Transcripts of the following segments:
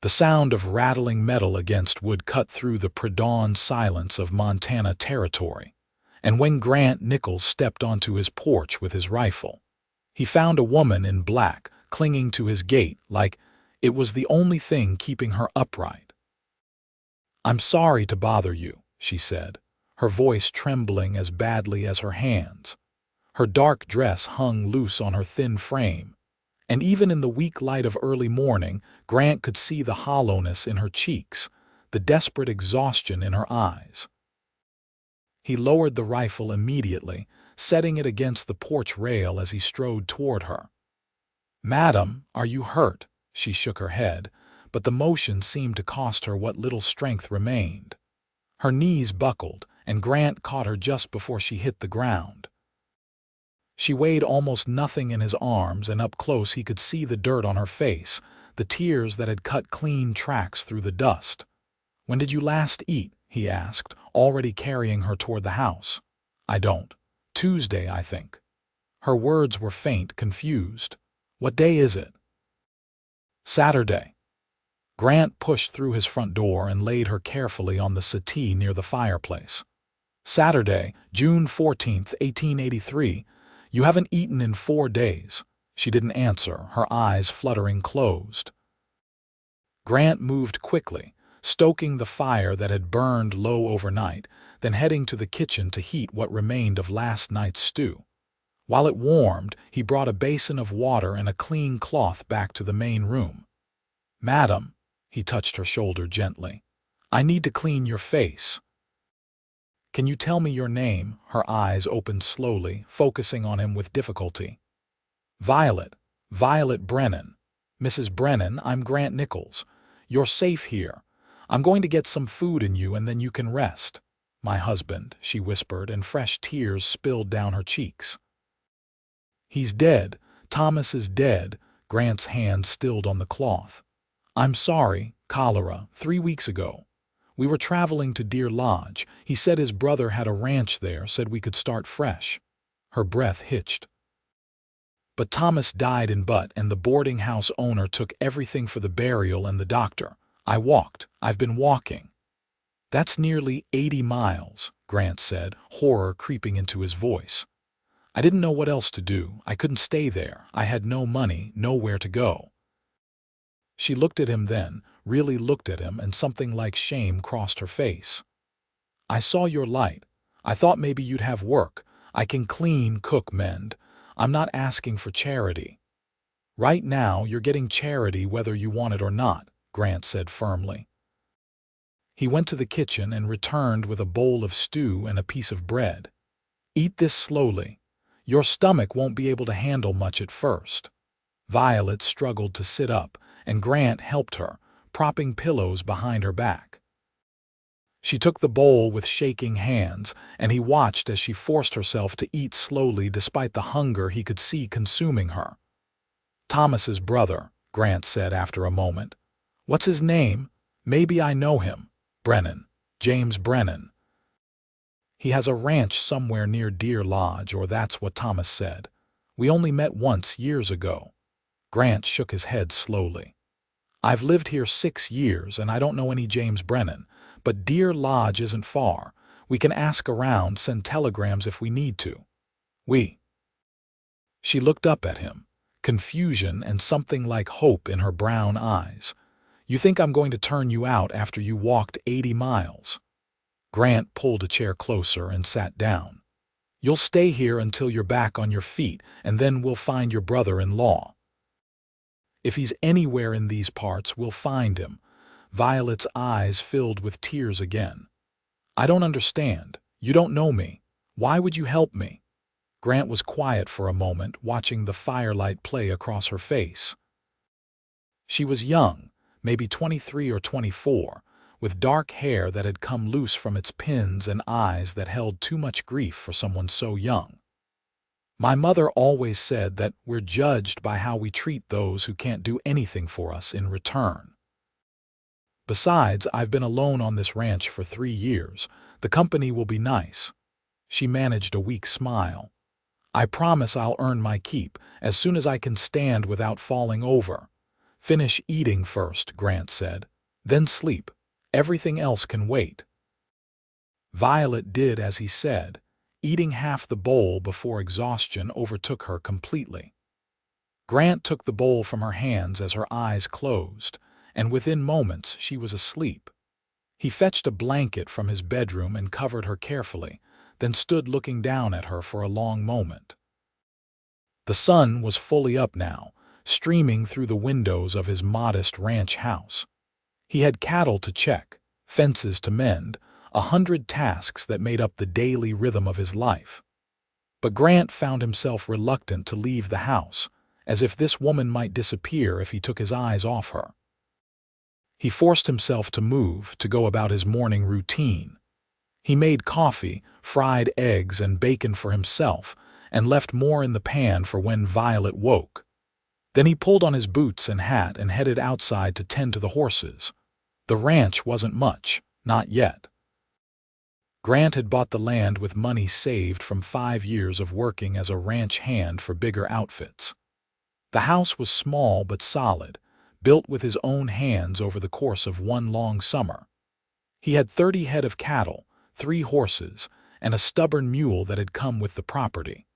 The sound of rattling metal against wood cut through the pre-dawn silence of Montana territory. And when Grant Nichols stepped onto his porch with his rifle, he found a woman in black clinging to his gate like it was the only thing keeping her upright. "I'm sorry to bother you," she said, her voice trembling as badly as her hands. Her dark dress hung loose on her thin frame, and even in the weak light of early morning, Grant could see the hollowness in her cheeks, the desperate exhaustion in her eyes. He lowered the rifle immediately, setting it against the porch rail as he strode toward her. "Madam, are you hurt?" She shook her head, but the motion seemed to cost her what little strength remained. Her knees buckled, and Grant caught her just before she hit the ground. She weighed almost nothing in his arms, and up close he could see the dirt on her face, the tears that had cut clean tracks through the dust. "When did you last eat?" he asked, already carrying her toward the house. "I don't. Tuesday, I think." Her words were faint, confused. "What day is it?" "Saturday." Grant pushed through his front door and laid her carefully on the settee near the fireplace. "Saturday, June 14th, 1883. You haven't eaten in 4 days." She didn't answer, her eyes fluttering closed. Grant moved quickly, stoking the fire that had burned low overnight, then heading to the kitchen to heat what remained of last night's stew. While it warmed, he brought a basin of water and a clean cloth back to the main room. "Madam," he touched her shoulder gently, "I need to clean your face." "Can you tell me your name?" Her eyes opened slowly, focusing on him with difficulty. "Violet. Violet Brennan. Mrs. Brennan, I'm Grant Nichols. You're safe here. I'm going to get some food in you and then you can rest." "My husband," she whispered, and fresh tears spilled down her cheeks. "He's dead. Thomas is dead." Grant's hand stilled on the cloth. "I'm sorry. Cholera, 3 weeks ago. We were traveling to Deer Lodge. He said his brother had a ranch there, said we could start fresh." Her breath hitched. "But Thomas died in Butte, and the boarding house owner took everything for the burial and the doctor. I've been walking." "That's nearly 80 miles, Grant said, horror creeping into his voice. "I didn't know what else to do. I couldn't stay there. I had no money, nowhere to go." She looked at him then, really looked at him, and something like shame crossed her face. "I saw your light. I thought maybe you'd have work. I can clean, cook, mend. I'm not asking for charity." "Right now, you're getting charity whether you want it or not," Grant said firmly. He went to the kitchen and returned with a bowl of stew and a piece of bread. "Eat this slowly. Your stomach won't be able to handle much at first." Violet struggled to sit up, and Grant helped her, propping pillows behind her back. She took the bowl with shaking hands, and he watched as she forced herself to eat slowly despite the hunger he could see consuming her. "Thomas's brother," Grant said after a moment. "What's his name? Maybe I know him." "Brennan. James Brennan. He has a ranch somewhere near Deer Lodge, or that's what Thomas said. We only met once years ago." Grant shook his head slowly. "I've lived here 6 years, and I don't know any James Brennan, but Deer Lodge isn't far. We can ask around, send telegrams if we need to." She looked up at him, confusion and something like hope in her brown eyes. "You think I'm going to turn you out after you walked 80 miles? Grant pulled a chair closer and sat down. "You'll stay here until you're back on your feet, and then we'll find your brother-in-law. If he's anywhere in these parts, we'll find him." Violet's eyes filled with tears again. "I don't understand. You don't know me. Why would you help me?" Grant was quiet for a moment, watching the firelight play across her face. She was young, maybe 23 or 24, with dark hair that had come loose from its pins and eyes that held too much grief for someone so young. "My mother always said that we're judged by how we treat those who can't do anything for us in return. Besides, I've been alone on this ranch for 3 years. The company will be nice." She managed a weak smile. "I promise I'll earn my keep as soon as I can stand without falling over." Finish eating first, Grant said. Then sleep. Everything else can wait. Violet did as he said, eating half the bowl before exhaustion overtook her completely. Grant took the bowl from her hands as her eyes closed, and within moments she was asleep. He fetched a blanket from his bedroom and covered her carefully, then stood looking down at her for a long moment. The sun was fully up now, streaming through the windows of his modest ranch house. He had cattle to check, fences to mend, 100 tasks that made up the daily rhythm of his life. But Grant found himself reluctant to leave the house, as if this woman might disappear if he took his eyes off her. He forced himself to move, to go about his morning routine. He made coffee, fried eggs and bacon for himself, and left more in the pan for when Violet woke. Then he pulled on his boots and hat and headed outside to tend to the horses. The ranch wasn't much, not yet. Grant had bought the land with money saved from 5 years of working as a ranch hand for bigger outfits. The house was small but solid, built with his own hands over the course of one long summer. He had 30 head of cattle, 3 horses, and a stubborn mule that had come with the property.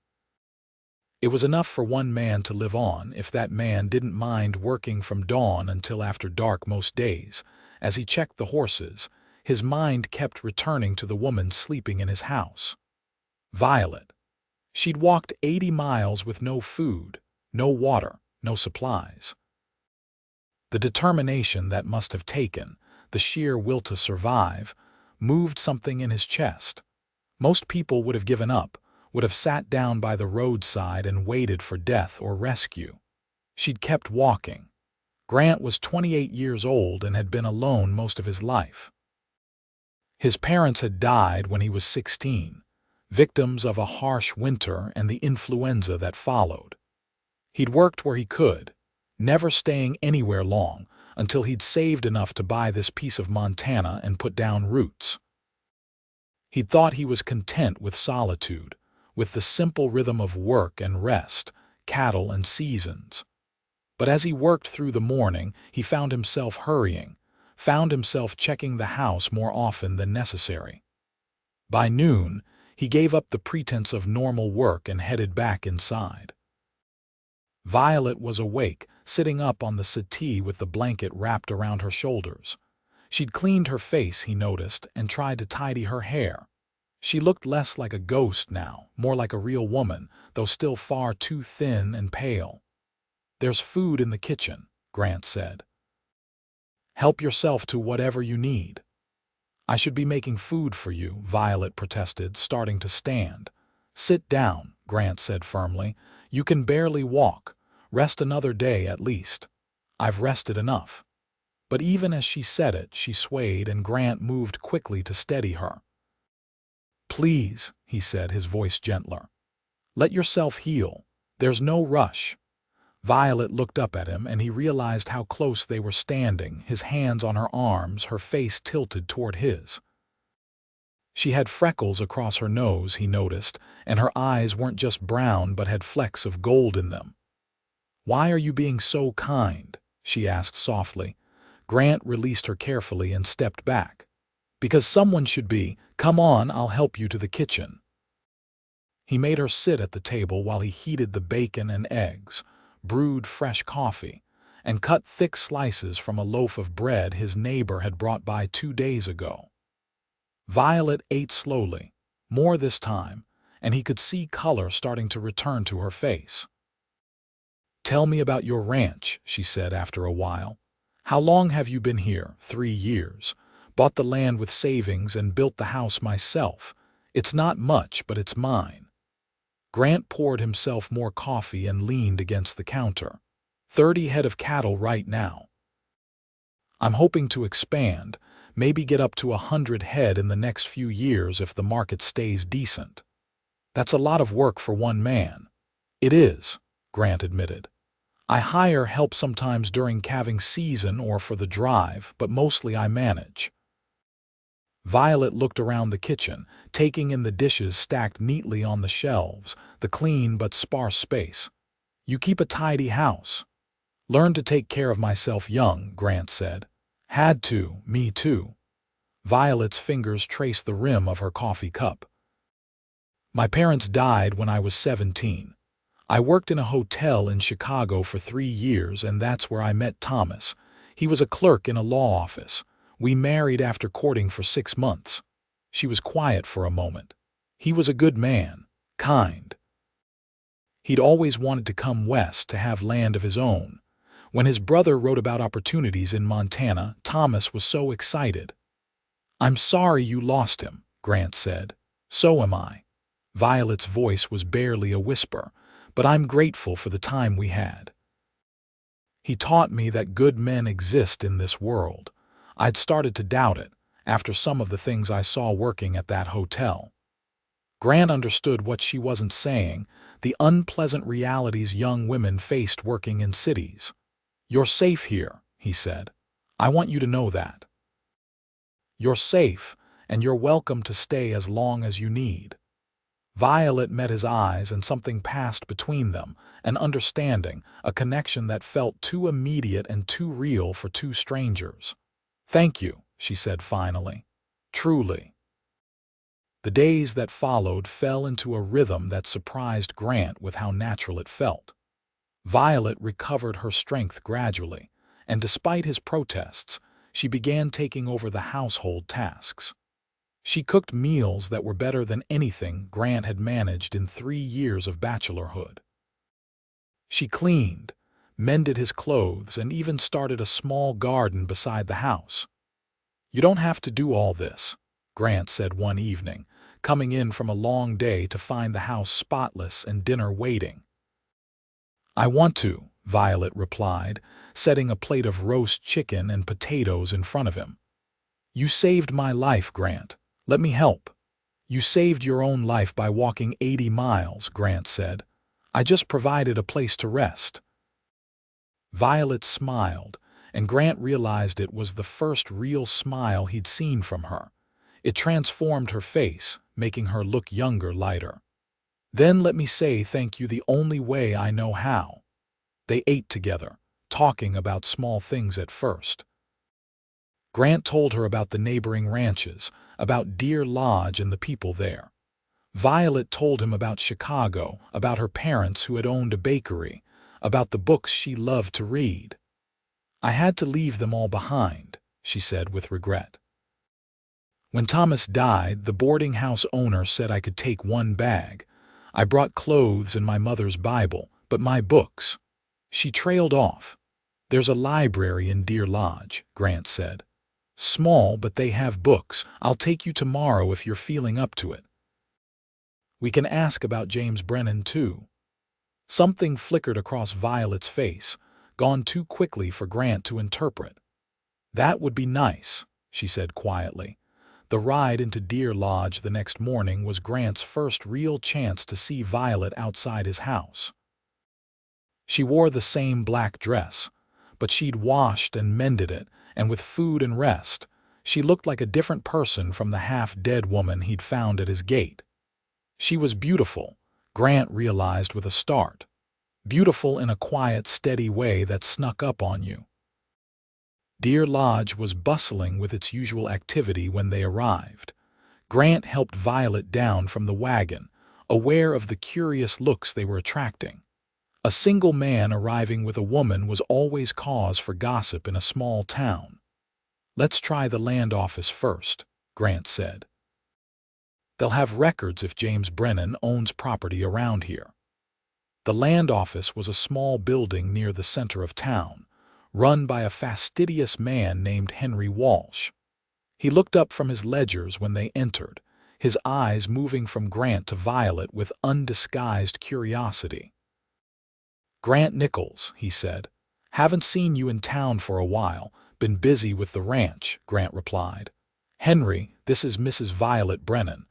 It was enough for one man to live on if that man didn't mind working from dawn until after dark most days. As he checked the horses, his mind kept returning to the woman sleeping in his house. Violet. She'd walked 80 miles with no food, no water, no supplies. The determination that must have taken, the sheer will to survive, moved something in his chest. Most people would have given up, would have sat down by the roadside and waited for death or rescue. She'd kept walking. Grant was 28 years old and had been alone most of his life. His parents had died when he was 16, victims of a harsh winter and the influenza that followed. He'd worked where he could, never staying anywhere long until he'd saved enough to buy this piece of Montana and put down roots. He'd thought he was content with solitude, with the simple rhythm of work and rest, cattle and seasons. But as he worked through the morning, he found himself hurrying, found himself checking the house more often than necessary. By noon, he gave up the pretense of normal work and headed back inside. Violet was awake, sitting up on the settee with the blanket wrapped around her shoulders. She'd cleaned her face, he noticed, and tried to tidy her hair. She looked less like a ghost now, more like a real woman, though still far too thin and pale. "There's food in the kitchen," Grant said. "Help yourself to whatever you need." "I should be making food for you," Violet protested, starting to stand. "Sit down," Grant said firmly. "You can barely walk. Rest another day at least." "I've rested enough." But even as she said it, she swayed and Grant moved quickly to steady her. "Please," he said, his voice gentler. "Let yourself heal. There's no rush." Violet looked up at him and he realized how close they were standing, his hands on her arms, her face tilted toward his. She had freckles across her nose, he noticed, and her eyes weren't just brown but had flecks of gold in them. "Why are you being so kind?" she asked softly. Grant released her carefully and stepped back. "Because someone should be. Come on, I'll help you to the kitchen." He made her sit at the table while he heated the bacon and eggs, brewed fresh coffee, and cut thick slices from a loaf of bread his neighbor had brought by 2 days ago. Violet ate slowly, more this time, and he could see color starting to return to her face. "Tell me about your ranch," she said after a while. "How long have you been here?" 3 years. Bought the land with savings and built the house myself. It's not much, but it's mine." Grant poured himself more coffee and leaned against the counter. 30 head of cattle right now. "I'm hoping to expand, maybe get up to 100 head in the next few years if the market stays decent." "That's a lot of work for one man." "It is," Grant admitted. "I hire help sometimes during calving season or for the drive, but mostly I manage." Violet looked around the kitchen, taking in the dishes stacked neatly on the shelves, the clean but sparse space. "You keep a tidy house." Learned to take care of myself young, Grant said. Had to, me too. Violet's fingers traced the rim of her coffee cup. My parents died when I was 17. I worked in a hotel in Chicago for 3 years, and that's where I met Thomas. He was a clerk in a law office. We married after courting for 6 months. She was quiet for a moment. He was a good man, kind. He'd always wanted to come west to have land of his own. When his brother wrote about opportunities in Montana, Thomas was so excited. "I'm sorry you lost him," Grant said. "So am I." Violet's voice was barely a whisper, "but I'm grateful for the time we had. He taught me that good men exist in this world." I'd started to doubt it, after some of the things I saw working at that hotel. Grant understood what she wasn't saying, the unpleasant realities young women faced working in cities. "You're safe here," he said. "I want you to know that. You're safe, and you're welcome to stay as long as you need." Violet met his eyes, and something passed between them, an understanding, a connection that felt too immediate and too real for two strangers. "Thank you," she said finally. "Truly." The days that followed fell into a rhythm that surprised Grant with how natural it felt. Violet recovered her strength gradually, and despite his protests, she began taking over the household tasks. She cooked meals that were better than anything Grant had managed in 3 years of bachelorhood. She cleaned, mended his clothes, and even started a small garden beside the house. "You don't have to do all this," Grant said one evening, coming in from a long day to find the house spotless and dinner waiting. "I want to," Violet replied, setting a plate of roast chicken and potatoes in front of him. "You saved my life, Grant. Let me help." "You saved your own life by walking 80 miles, Grant said. "I just provided a place to rest." Violet smiled, and Grant realized it was the first real smile he'd seen from her. It transformed her face, making her look younger, lighter. "Then let me say thank you the only way I know how." They ate together, talking about small things at first. Grant told her about the neighboring ranches, about Deer Lodge and the people there. Violet told him about Chicago, about her parents who had owned a bakery, about the books she loved to read. "I had to leave them all behind," she said with regret. "When Thomas died, the boarding house owner said I could take one bag. I brought clothes and my mother's Bible, but my books." She trailed off. "There's a library in Deer Lodge," Grant said. "Small, but they have books. I'll take you tomorrow if you're feeling up to it. We can ask about James Brennan, too." Something flickered across Violet's face, gone too quickly for Grant to interpret. "That would be nice," she said quietly. The ride into Deer Lodge the next morning was Grant's first real chance to see Violet outside his house. She wore the same black dress, but she'd washed and mended it, and with food and rest, she looked like a different person from the half-dead woman he'd found at his gate. She was beautiful, Grant realized with a start. Beautiful in a quiet, steady way that snuck up on you. Deer Lodge was bustling with its usual activity when they arrived. Grant helped Violet down from the wagon, aware of the curious looks they were attracting. A single man arriving with a woman was always cause for gossip in a small town. "Let's try the land office first," Grant said. "They'll have records if James Brennan owns property around here." The land office was a small building near the center of town, run by a fastidious man named Henry Walsh. He looked up from his ledgers when they entered, his eyes moving from Grant to Violet with undisguised curiosity. "Grant Nichols," he said. "Haven't seen you in town for a while. Been busy with the ranch," Grant replied. "Henry, this is Mrs. Violet Brennan.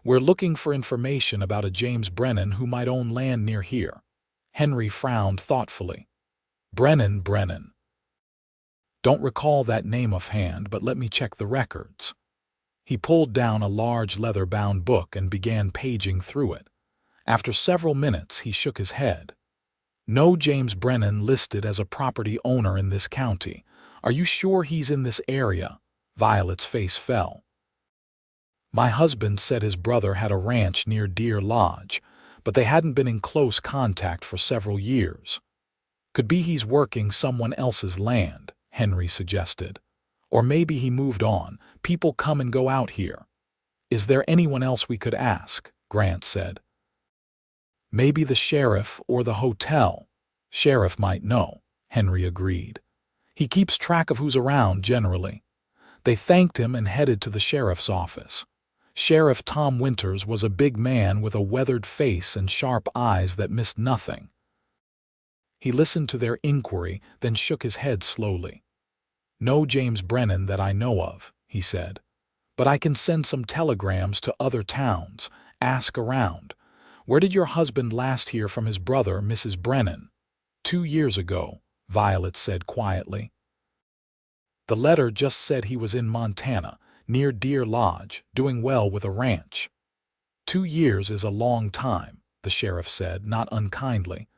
We're looking for information about a James Brennan who might own land near here." Henry frowned thoughtfully. Brennan. Don't recall that name offhand, but let me check the records." He pulled down a large leather-bound book and began paging through it. After several minutes, he shook his head. No, James Brennan listed as a property owner in this county. Are you sure he's in this area? Violet's face fell. My husband said his brother had a ranch near Deer Lodge, but they hadn't been in close contact for several years. Could be he's working someone else's land, Henry suggested. Or maybe he moved on. People come and go out here. Is there anyone else we could ask? Grant said. Maybe the sheriff or the hotel. Sheriff might know, Henry agreed. He keeps track of who's around generally. They thanked him and headed to the sheriff's office. Sheriff Tom Winters was a big man with a weathered face and sharp eyes that missed nothing. He listened to their inquiry, then shook his head slowly. No James Brennan that I know of, he said. But I can send some telegrams to other towns, ask around. Where did your husband last hear from his brother, Mrs. Brennan? 2 years ago, Violet said quietly. The letter just said he was in Montana, near Deer Lodge, doing well with a ranch. 2 years is a long time, the sheriff said, not unkindly.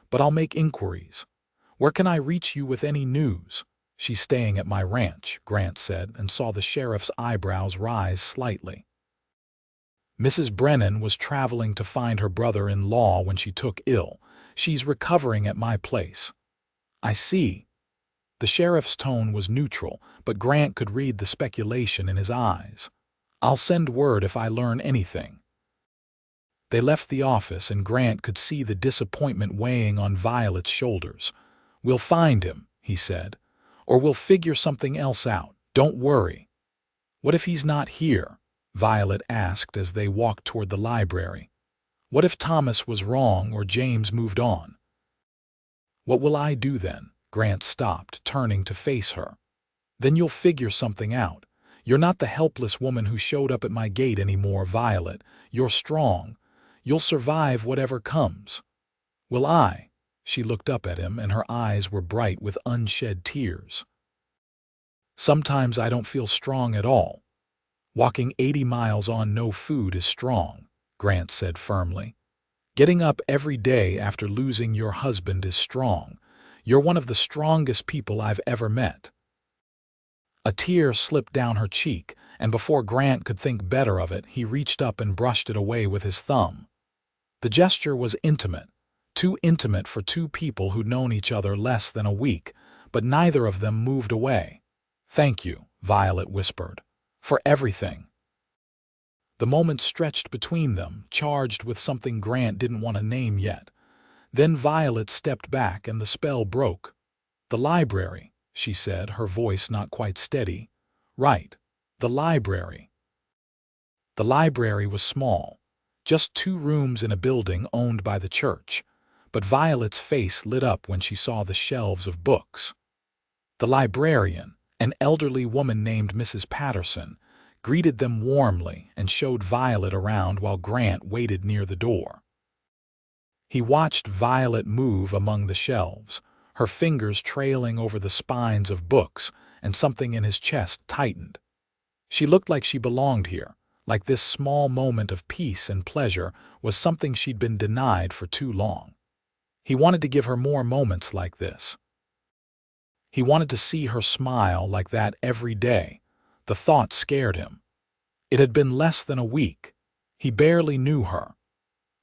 But I'll make inquiries. Where can I reach you with any news? She's staying at my ranch, Grant said, and saw the sheriff's eyebrows rise slightly. Mrs. Brennan was traveling to find her brother-in-law when she took ill. She's recovering at my place. I see. The sheriff's tone was neutral, but Grant could read the speculation in his eyes. I'll send word if I learn anything. They left the office, and Grant could see the disappointment weighing on Violet's shoulders. We'll find him, he said. Or we'll figure something else out. Don't worry. What if he's not here? Violet asked as they walked toward the library. What if Thomas was wrong or James moved on? What will I do then? Grant stopped, turning to face her. Then you'll figure something out. You're not the helpless woman who showed up at my gate anymore, Violet. You're strong. You'll survive whatever comes. Will I? She looked up at him, and her eyes were bright with unshed tears. Sometimes I don't feel strong at all. Walking 80 miles on no food is strong, Grant said firmly. Getting up every day after losing your husband is strong. You're one of the strongest people I've ever met. A tear slipped down her cheek, and before Grant could think better of it, he reached up and brushed it away with his thumb. The gesture was intimate, too intimate for two people who'd known each other less than a week, but neither of them moved away. Thank you, Violet whispered, for everything. The moment stretched between them, charged with something Grant didn't want to name yet. Then Violet stepped back and the spell broke. The library, she said, her voice not quite steady. Right, the library. The library was small, just 2 rooms in a building owned by the church, but Violet's face lit up when she saw the shelves of books. The librarian, an elderly woman named Mrs. Patterson, greeted them warmly and showed Violet around while Grant waited near the door. He watched Violet move among the shelves, her fingers trailing over the spines of books, and something in his chest tightened. She looked like she belonged here, like this small moment of peace and pleasure was something she'd been denied for too long. He wanted to give her more moments like this. He wanted to see her smile like that every day. The thought scared him. It had been less than a week. He barely knew her.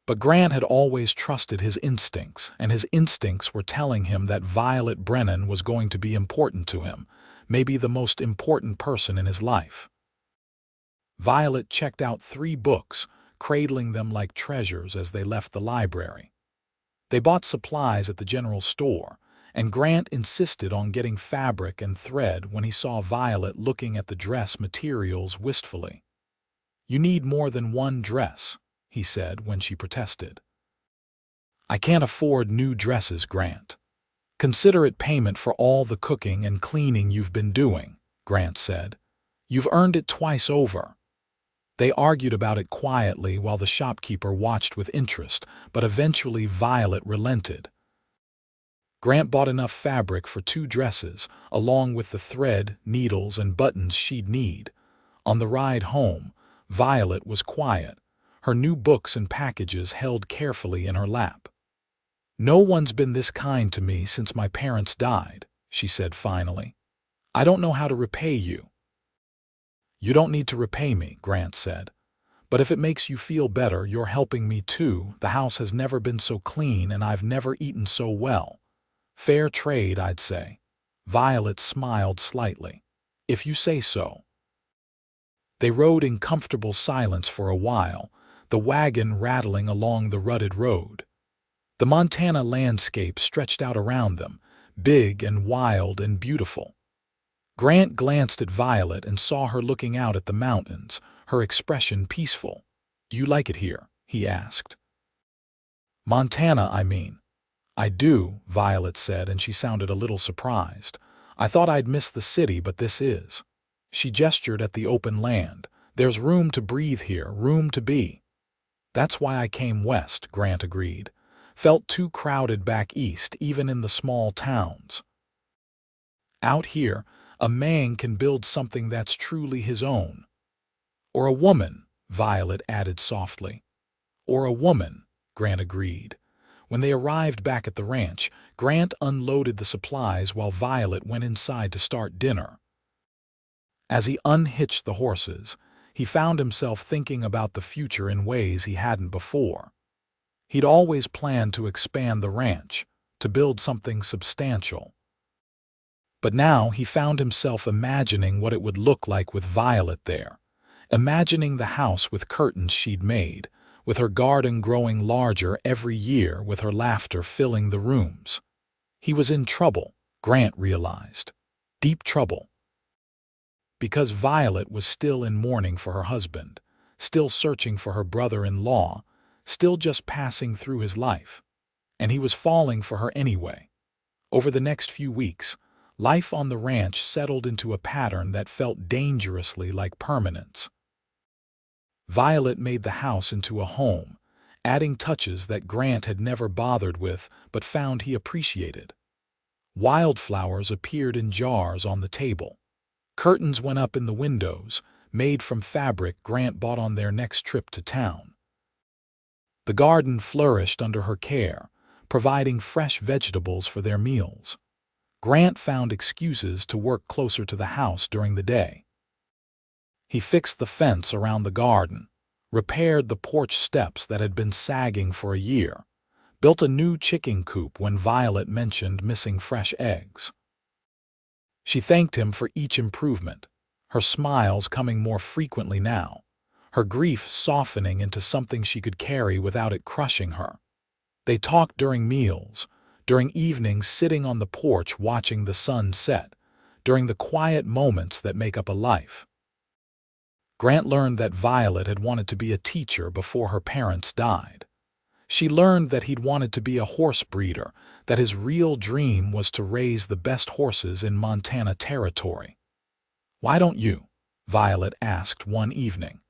But Grant had always trusted his instincts, and his instincts were telling him that Violet Brennan was going to be important to him, maybe the most important person in his life. Violet checked out 3 books, cradling them like treasures as they left the library. They bought supplies at the general store, and Grant insisted on getting fabric and thread when he saw Violet looking at the dress materials wistfully. You need more than one dress, he said when she protested. I can't afford new dresses, Grant. Consider it payment for all the cooking and cleaning you've been doing, Grant said. You've earned it twice over. They argued about it quietly while the shopkeeper watched with interest, but eventually Violet relented. Grant bought enough fabric for 2 dresses, along with the thread, needles, and buttons she'd need. On the ride home, Violet was quiet, her new books and packages held carefully in her lap. "No one's been this kind to me since my parents died," she said finally. "I don't know how to repay you." "You don't need to repay me," Grant said. "But if it makes you feel better, you're helping me too. The house has never been so clean and I've never eaten so well. Fair trade, I'd say." Violet smiled slightly. "If you say so." They rode in comfortable silence for a while, the wagon rattling along the rutted road. The Montana landscape stretched out around them, big and wild and beautiful. Grant glanced at Violet and saw her looking out at the mountains, her expression peaceful. "You like it here?" he asked. "Montana, I mean." "I do," Violet said, and she sounded a little surprised. "I thought I'd miss the city, but this is." She gestured at the open land. "There's room to breathe here, room to be." "That's why I came west," Grant agreed. "Felt too crowded back east, even in the small towns. Out here, a man can build something that's truly his own." "Or a woman," Violet added softly. "Or a woman," Grant agreed. When they arrived back at the ranch, Grant unloaded the supplies while Violet went inside to start dinner. As he unhitched the horses, he found himself thinking about the future in ways he hadn't before. He'd always planned to expand the ranch, to build something substantial. But now he found himself imagining what it would look like with Violet there, imagining the house with curtains she'd made, with her garden growing larger every year, with her laughter filling the rooms. He was in trouble, Grant realized. Deep trouble. Because Violet was still in mourning for her husband, still searching for her brother-in-law, still just passing through his life. And he was falling for her anyway. Over the next few weeks, life on the ranch settled into a pattern that felt dangerously like permanence. Violet made the house into a home, adding touches that Grant had never bothered with but found he appreciated. Wildflowers appeared in jars on the table. Curtains went up in the windows, made from fabric Grant bought on their next trip to town. The garden flourished under her care, providing fresh vegetables for their meals. Grant found excuses to work closer to the house during the day. He fixed the fence around the garden, repaired the porch steps that had been sagging for a year, built a new chicken coop when Violet mentioned missing fresh eggs. She thanked him for each improvement, her smiles coming more frequently now, her grief softening into something she could carry without it crushing her. They talked during meals, during evenings sitting on the porch watching the sun set, during the quiet moments that make up a life. Grant learned that Violet had wanted to be a teacher before her parents died. She learned that he'd wanted to be a horse breeder, that his real dream was to raise the best horses in Montana territory. "Why don't you?" Violet asked one evening.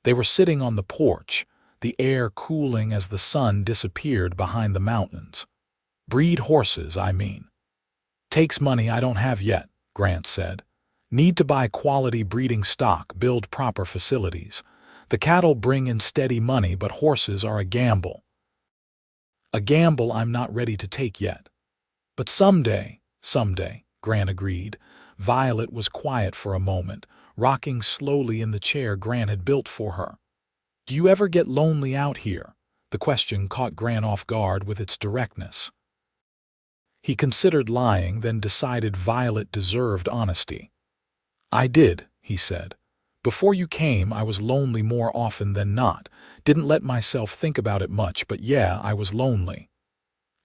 They were sitting on the porch, the air cooling as the sun disappeared behind the mountains. "Breed horses, I mean." "Takes money I don't have yet," Grant said. "Need to buy quality breeding stock, build proper facilities. The cattle bring in steady money, but horses are a gamble. A gamble I'm not ready to take yet." "But someday," Grant agreed. Violet was quiet for a moment, rocking slowly in the chair Grant had built for her. "Do you ever get lonely out here?" The question caught Grant off guard with its directness. He considered lying, then decided Violet deserved honesty. "I did," he said. "Before you came, I was lonely more often than not. Didn't let myself think about it much, but yeah, I was lonely.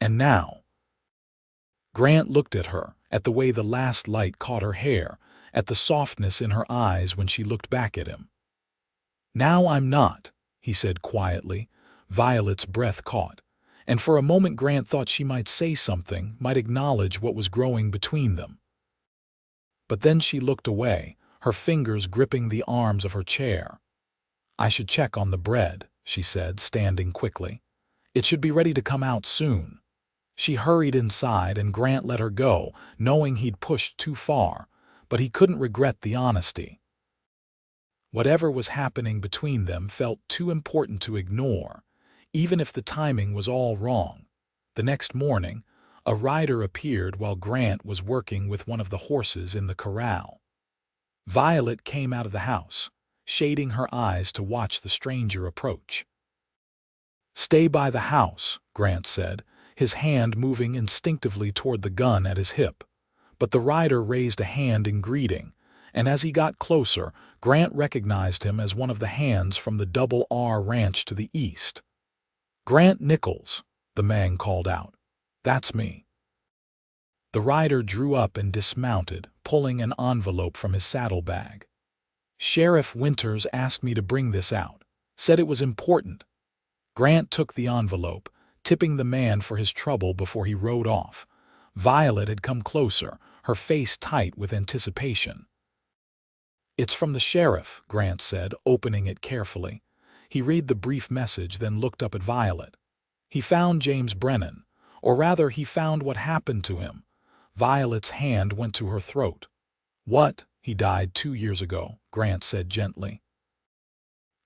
And now?" Grant looked at her, at the way the last light caught her hair, at the softness in her eyes when she looked back at him. "Now I'm not," he said quietly. Violet's breath caught, and for a moment Grant thought she might say something, might acknowledge what was growing between them. But then she looked away, her fingers gripping the arms of her chair. "I should check on the bread," she said, standing quickly. "It should be ready to come out soon." She hurried inside, and Grant let her go, knowing he'd pushed too far, but he couldn't regret the honesty. Whatever was happening between them felt too important to ignore, even if the timing was all wrong. The next morning, a rider appeared while Grant was working with one of the horses in the corral. Violet came out of the house, shading her eyes to watch the stranger approach. "Stay by the house," Grant said, his hand moving instinctively toward the gun at his hip. But the rider raised a hand in greeting, and as he got closer, Grant recognized him as one of the hands from the Double R Ranch to the east. "Grant Nichols," the man called out. "That's me." The rider drew up and dismounted, pulling an envelope from his saddlebag. "Sheriff Winters asked me to bring this out. Said it was important." Grant took the envelope, tipping the man for his trouble before he rode off. Violet had come closer, her face tight with anticipation. "It's from the sheriff," Grant said, opening it carefully. He read the brief message, then looked up at Violet. "He found James Brennan, or rather he found what happened to him." Violet's hand went to her throat. "What? He died 2 years ago," Grant said gently.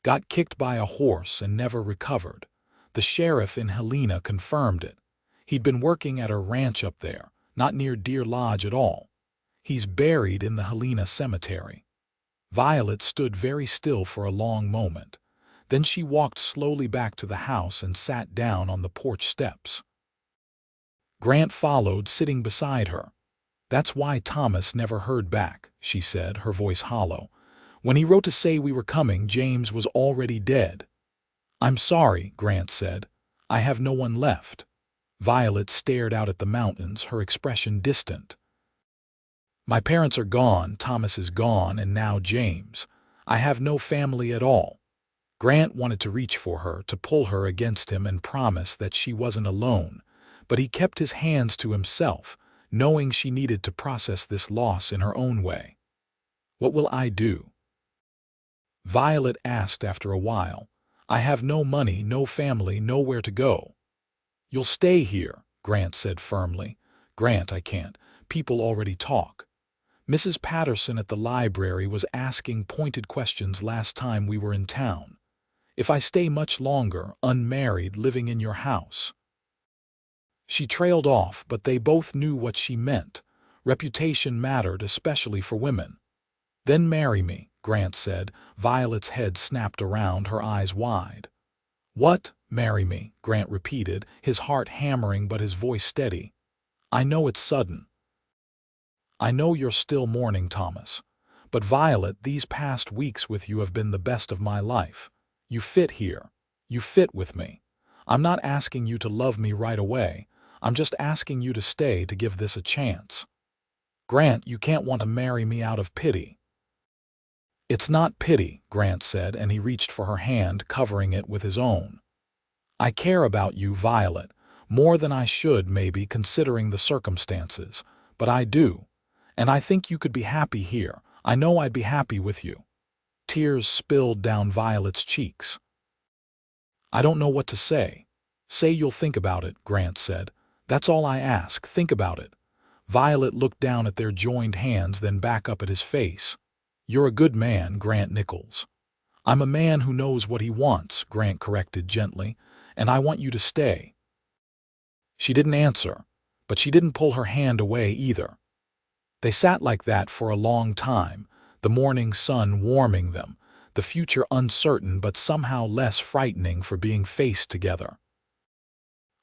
"Got kicked by a horse and never recovered. The sheriff in Helena confirmed it. He'd been working at a ranch up there, not near Deer Lodge at all. He's buried in the Helena cemetery." Violet stood very still for a long moment. Then she walked slowly back to the house and sat down on the porch steps. Grant followed, sitting beside her. "That's why Thomas never heard back," she said, her voice hollow. "When he wrote to say we were coming, James was already dead." "I'm sorry," Grant said. "I have no one left." Violet stared out at the mountains, her expression distant. "My parents are gone, Thomas is gone, and now James. I have no family at all." Grant wanted to reach for her, to pull her against him and promise that she wasn't alone, but he kept his hands to himself, knowing she needed to process this loss in her own way. "What will I do?" Violet asked after a while. "I have no money, no family, nowhere to go." "You'll stay here," Grant said firmly. "Grant, I can't. People already talk. Mrs. Patterson at the library was asking pointed questions last time we were in town. If I stay much longer, unmarried, living in your house." She trailed off, but they both knew what she meant. Reputation mattered, especially for women. "Then marry me," Grant said. Violet's head snapped around, her eyes wide. "What? Marry me?" Grant repeated, his heart hammering but his voice steady. "I know it's sudden. I know you're still mourning Thomas. But Violet, these past weeks with you have been the best of my life. You fit here. You fit with me. I'm not asking you to love me right away. I'm just asking you to stay, to give this a chance. Grant, you can't want to marry me out of pity." "It's not pity," Grant said, and he reached for her hand, covering it with his own. "I care about you, Violet, more than I should, maybe, considering the circumstances. But I do. And I think you could be happy here. I know I'd be happy with you." Tears spilled down Violet's cheeks. "I don't know what to say." "Say you'll think about it," Grant said. "That's all I ask. Think about it." Violet looked down at their joined hands, then back up at his face. "You're a good man, Grant Nichols." "I'm a man who knows what he wants," Grant corrected gently, "and I want you to stay." She didn't answer, but she didn't pull her hand away either. They sat like that for a long time, the morning sun warming them, the future uncertain but somehow less frightening for being faced together.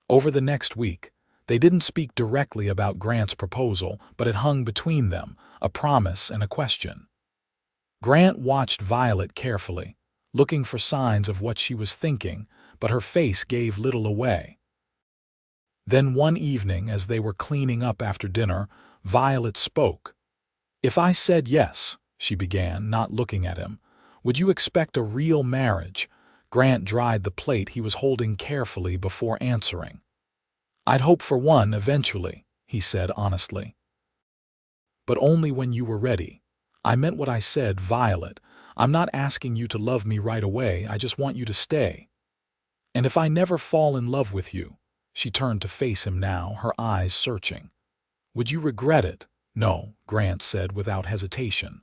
Over the next week, they didn't speak directly about Grant's proposal, but it hung between them, a promise and a question. Grant watched Violet carefully, looking for signs of what she was thinking, but her face gave little away. Then one evening, as they were cleaning up after dinner, Violet spoke. "If I said yes," she began, not looking at him, "would you expect a real marriage?" Grant dried the plate he was holding carefully before answering. "I'd hope for one eventually," he said honestly. "But only when you were ready. I meant what I said, Violet. I'm not asking you to love me right away, I just want you to stay. And if I never fall in love with you," she turned to face him now, her eyes searching, "would you regret it?" "No," Grant said without hesitation.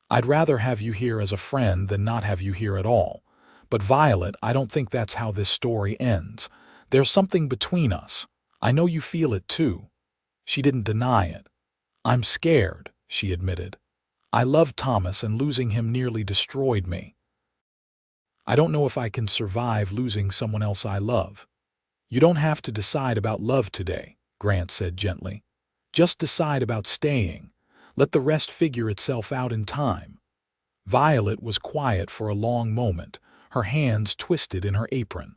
"I'd rather have you here as a friend than not have you here at all. But Violet, I don't think that's how this story ends. There's something between us. I know you feel it too." She didn't deny it. "I'm scared," she admitted. "I love Thomas and losing him nearly destroyed me. I don't know if I can survive losing someone else I love." "You don't have to decide about love today," Grant said gently. "Just decide about staying. Let the rest figure itself out in time." Violet was quiet for a long moment, her hands twisted in her apron.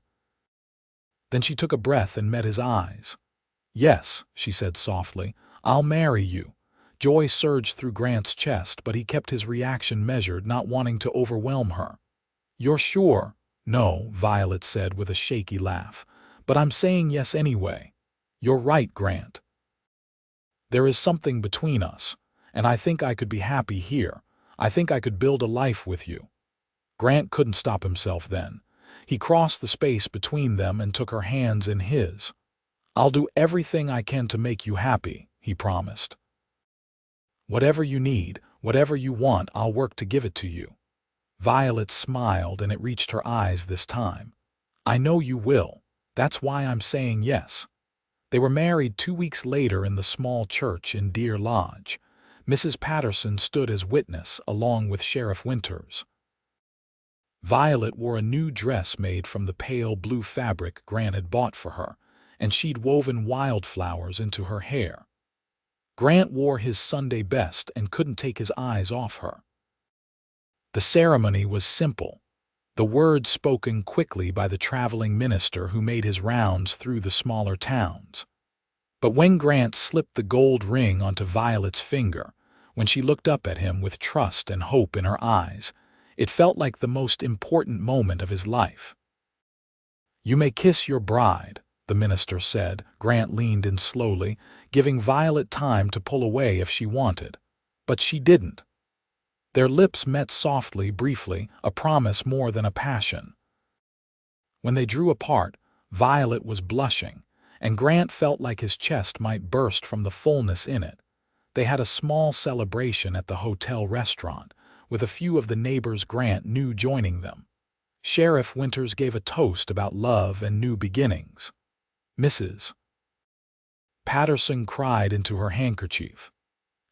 Then she took a breath and met his eyes. "Yes," she said softly, "I'll marry you." Joy surged through Grant's chest, but he kept his reaction measured, not wanting to overwhelm her. "You're sure?" "No," Violet said with a shaky laugh. "But I'm saying yes anyway." "You're right, Grant. There is something between us, and I think I could be happy here. I think I could build a life with you." Grant couldn't stop himself then. He crossed the space between them and took her hands in his. "I'll do everything I can to make you happy," he promised. "Whatever you need, whatever you want, I'll work to give it to you." Violet smiled, and it reached her eyes this time. "I know you will. That's why I'm saying yes." They were married 2 weeks later in the small church in Deer Lodge. Mrs. Patterson stood as witness, along with Sheriff Winters. Violet wore a new dress made from the pale blue fabric Grant had bought for her, and she'd woven wildflowers into her hair. Grant wore his Sunday best and couldn't take his eyes off her. The ceremony was simple, the words spoken quickly by the traveling minister who made his rounds through the smaller towns. But when Grant slipped the gold ring onto Violet's finger, when she looked up at him with trust and hope in her eyes, it felt like the most important moment of his life. "You may kiss your bride," the minister said. Grant leaned in slowly, giving Violet time to pull away if she wanted. But she didn't. Their lips met softly, briefly, a promise more than a passion. When they drew apart, Violet was blushing, and Grant felt like his chest might burst from the fullness in it. They had a small celebration at the hotel restaurant, with a few of the neighbors Grant knew joining them. Sheriff Winters gave a toast about love and new beginnings. Mrs. Patterson cried into her handkerchief.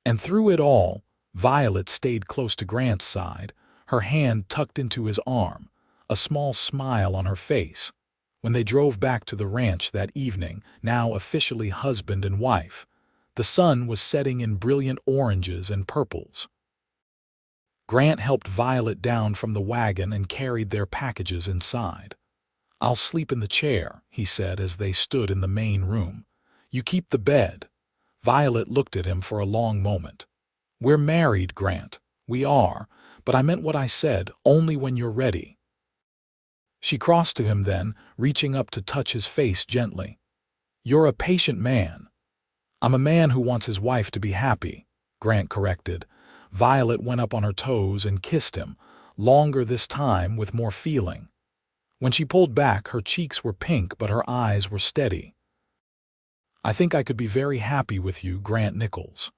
And through it all, Violet stayed close to Grant's side, her hand tucked into his arm, a small smile on her face. When they drove back to the ranch that evening, now officially husband and wife, the sun was setting in brilliant oranges and purples. Grant helped Violet down from the wagon and carried their packages inside. "I'll sleep in the chair," he said as they stood in the main room. "You keep the bed." Violet looked at him for a long moment. "We're married, Grant. We are, but I meant what I said, only when you're ready." She crossed to him then, reaching up to touch his face gently. "You're a patient man." "I'm a man who wants his wife to be happy," Grant corrected. Violet went up on her toes and kissed him, longer this time with more feeling. When she pulled back, her cheeks were pink but her eyes were steady. "I think I could be very happy with you, Grant Nichols."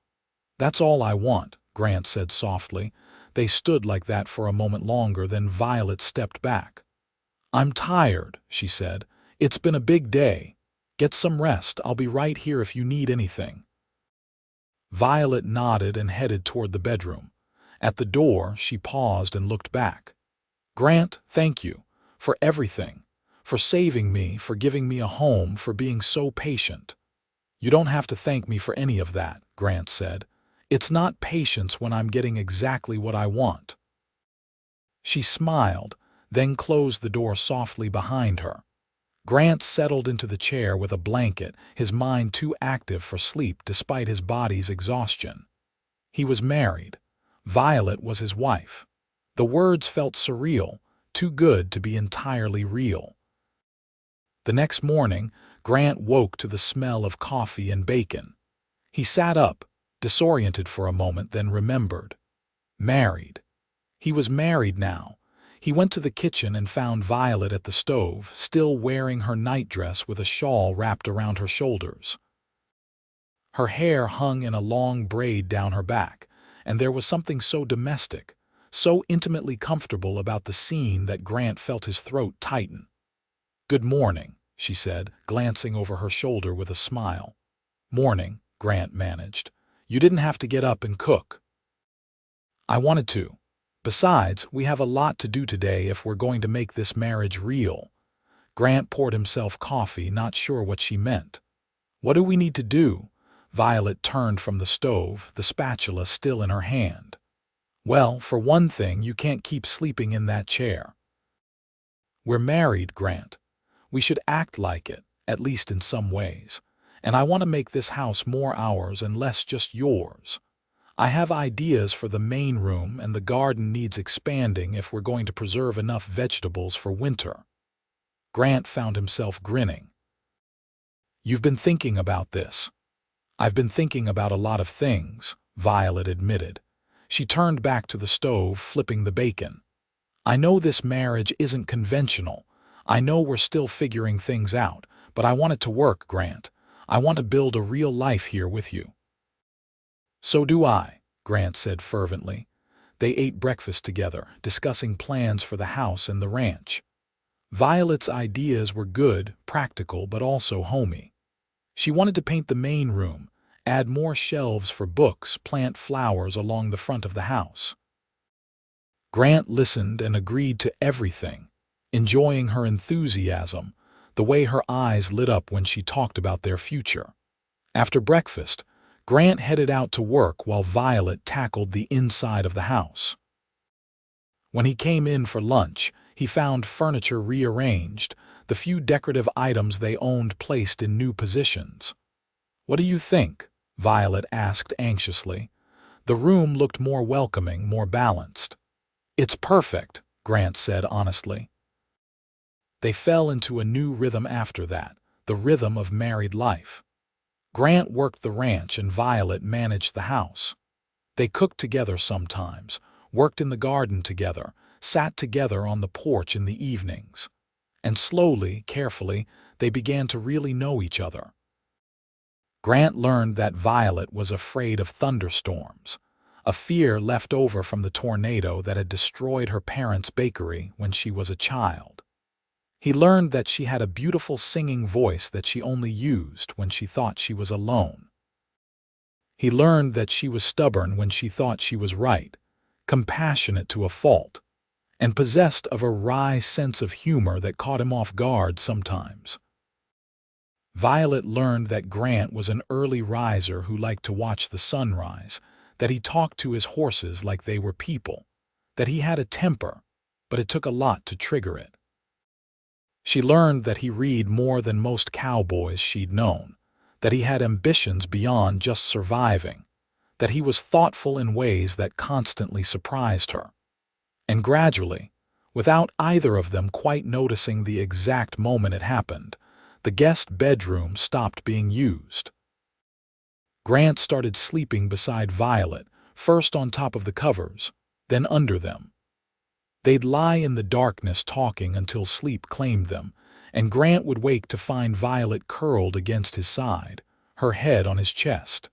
"That's all I want," Grant said softly. They stood like that for a moment longer, then Violet stepped back. "I'm tired," she said. "It's been a big day. Get some rest. I'll be right here if you need anything." Violet nodded and headed toward the bedroom. At the door, she paused and looked back. "Grant, thank you. For everything. For saving me, for giving me a home, for being so patient." "You don't have to thank me for any of that," Grant said. "It's not patience when I'm getting exactly what I want." She smiled, then closed the door softly behind her. Grant settled into the chair with a blanket, his mind too active for sleep despite his body's exhaustion. He was married. Violet was his wife. The words felt surreal, too good to be entirely real. The next morning, Grant woke to the smell of coffee and bacon. He sat up, disoriented for a moment, then remembered. Married. He was married now. He went to the kitchen and found Violet at the stove, still wearing her nightdress with a shawl wrapped around her shoulders. Her hair hung in a long braid down her back, and there was something so domestic, so intimately comfortable about the scene that Grant felt his throat tighten. "Good morning," she said, glancing over her shoulder with a smile. "Morning," Grant managed. "You didn't have to get up and cook." "I wanted to. Besides, we have a lot to do today if we're going to make this marriage real." Grant poured himself coffee, not sure what she meant. "What do we need to do?" Violet turned from the stove, the spatula still in her hand. "Well, for one thing, you can't keep sleeping in that chair." "We're married, Grant. We should act like it, at least in some ways. And I want to make this house more ours and less just yours. I have ideas for the main room, and the garden needs expanding if we're going to preserve enough vegetables for winter." Grant found himself grinning. "You've been thinking about this." "I've been thinking about a lot of things," Violet admitted. She turned back to the stove, flipping the bacon. "I know this marriage isn't conventional. I know we're still figuring things out, but I want it to work, Grant. I want to build a real life here with you." "So do I," Grant said fervently. They ate breakfast together, discussing plans for the house and the ranch. Violet's ideas were good, practical, but also homey. She wanted to paint the main room, add more shelves for books, plant flowers along the front of the house. Grant listened and agreed to everything, enjoying her enthusiasm, the way her eyes lit up when she talked about their future. After breakfast, Grant headed out to work while Violet tackled the inside of the house. When he came in for lunch, he found furniture rearranged, the few decorative items they owned placed in new positions. "What do you think?" Violet asked anxiously. The room looked more welcoming, more balanced. "It's perfect," Grant said honestly. They fell into a new rhythm after that, the rhythm of married life. Grant worked the ranch and Violet managed the house. They cooked together sometimes, worked in the garden together, sat together on the porch in the evenings. And slowly, carefully, they began to really know each other. Grant learned that Violet was afraid of thunderstorms, a fear left over from the tornado that had destroyed her parents' bakery when she was a child. He learned that she had a beautiful singing voice that she only used when she thought she was alone. He learned that she was stubborn when she thought she was right, compassionate to a fault, and possessed of a wry sense of humor that caught him off guard sometimes. Violet learned that Grant was an early riser who liked to watch the sunrise, that he talked to his horses like they were people, that he had a temper, but it took a lot to trigger it. She learned that he read more than most cowboys she'd known, that he had ambitions beyond just surviving, that he was thoughtful in ways that constantly surprised her. And gradually, without either of them quite noticing the exact moment it happened, the guest bedroom stopped being used. Grant started sleeping beside Violet, first on top of the covers, then under them. They'd lie in the darkness talking until sleep claimed them, and Grant would wake to find Violet curled against his side, her head on his chest.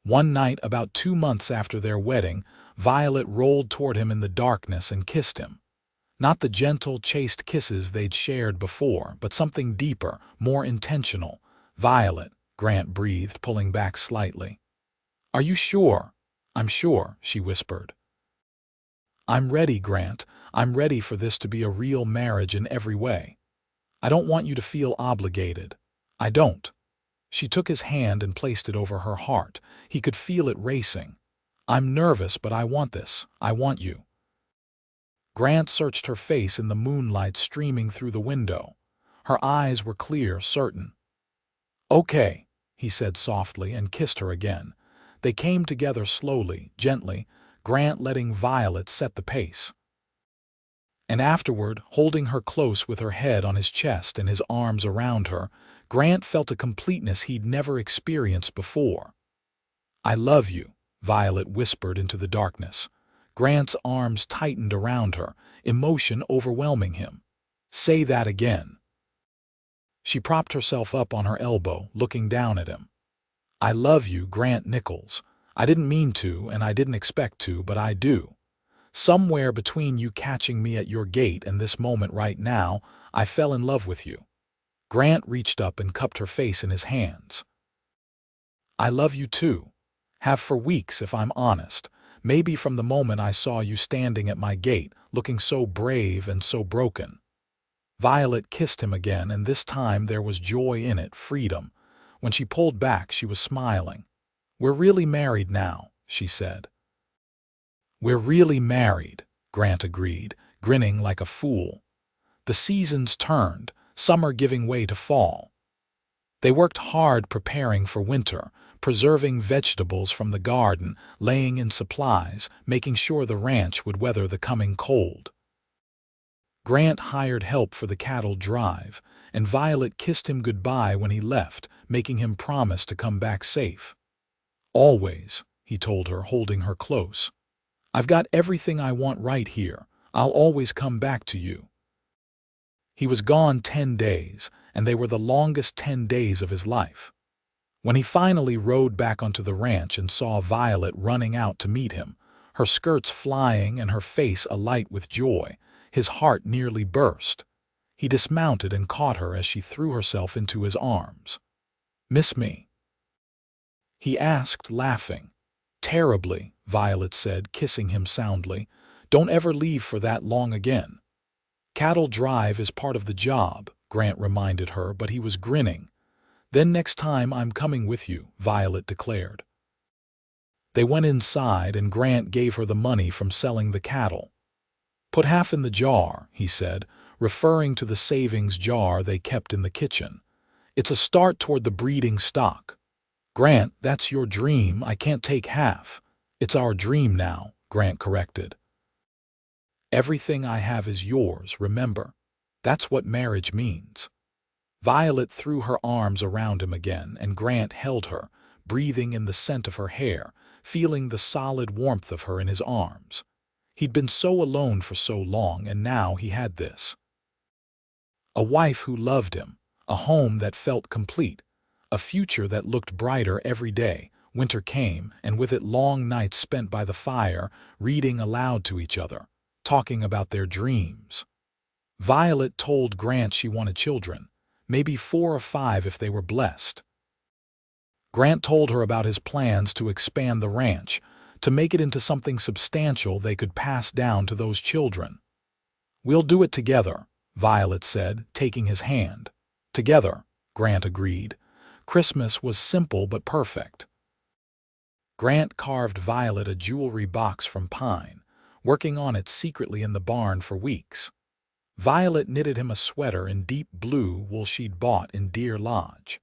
One night, about 2 months after their wedding, Violet rolled toward him in the darkness and kissed him. Not the gentle, chaste kisses they'd shared before, but something deeper, more intentional. "Violet," Grant breathed, pulling back slightly. "Are you sure?" "I'm sure," she whispered. "I'm ready, Grant. I'm ready for this to be a real marriage in every way. I don't want you to feel obligated. I don't." She took his hand and placed it over her heart. He could feel it racing. "I'm nervous, but I want this. I want you." Grant searched her face in the moonlight streaming through the window. Her eyes were clear, certain. "Okay," he said softly and kissed her again. They came together slowly, gently, Grant letting Violet set the pace. And afterward, holding her close with her head on his chest and his arms around her, Grant felt a completeness he'd never experienced before. "I love you," Violet whispered into the darkness. Grant's arms tightened around her, emotion overwhelming him. "Say that again." She propped herself up on her elbow, looking down at him. "I love you, Grant Nichols. I didn't mean to, and I didn't expect to, but I do. Somewhere between you catching me at your gate and this moment right now, I fell in love with you." Grant reached up and cupped her face in his hands. I love you too. Have for weeks, if I'm honest. Maybe from the moment I saw you standing at my gate, looking so brave and so broken. Violet kissed him again, and this time there was joy in it, freedom. When she pulled back, she was smiling. We're really married now, she said. We're really married, Grant agreed, grinning like a fool. The seasons turned, summer giving way to fall. They worked hard preparing for winter, preserving vegetables from the garden, laying in supplies, making sure the ranch would weather the coming cold. Grant hired help for the cattle drive, and Violet kissed him goodbye when he left, making him promise to come back safe. Always, he told her, holding her close. I've got everything I want right here. I'll always come back to you. He was gone 10 days, and they were the longest 10 days of his life. When he finally rode back onto the ranch and saw Violet running out to meet him, her skirts flying and her face alight with joy, his heart nearly burst. He dismounted and caught her as she threw herself into his arms. "Miss me?" he asked, laughing. "Terribly," Violet said, kissing him soundly. "Don't ever leave for that long again." "Cattle drive is part of the job," Grant reminded her, but he was grinning. "Then next time I'm coming with you," Violet declared. They went inside, and Grant gave her the money from selling the cattle. "Put half in the jar," he said, referring to the savings jar they kept in the kitchen. "It's a start toward the breeding stock." "Grant, that's your dream. I can't take half." "It's our dream now," Grant corrected. "Everything I have is yours, remember? That's what marriage means." Violet threw her arms around him again, and Grant held her, breathing in the scent of her hair, feeling the solid warmth of her in his arms. He'd been so alone for so long, and now he had this. A wife who loved him, a home that felt complete, a future that looked brighter every day. Winter came, and with it long nights spent by the fire, reading aloud to each other, talking about their dreams. Violet told Grant she wanted children, maybe 4 or 5 if they were blessed. Grant told her about his plans to expand the ranch, to make it into something substantial they could pass down to those children. "We'll do it together," Violet said, taking his hand. "Together," Grant agreed. Christmas was simple but perfect. Grant carved Violet a jewelry box from pine, working on it secretly in the barn for weeks. Violet knitted him a sweater in deep blue wool she'd bought in Deer Lodge.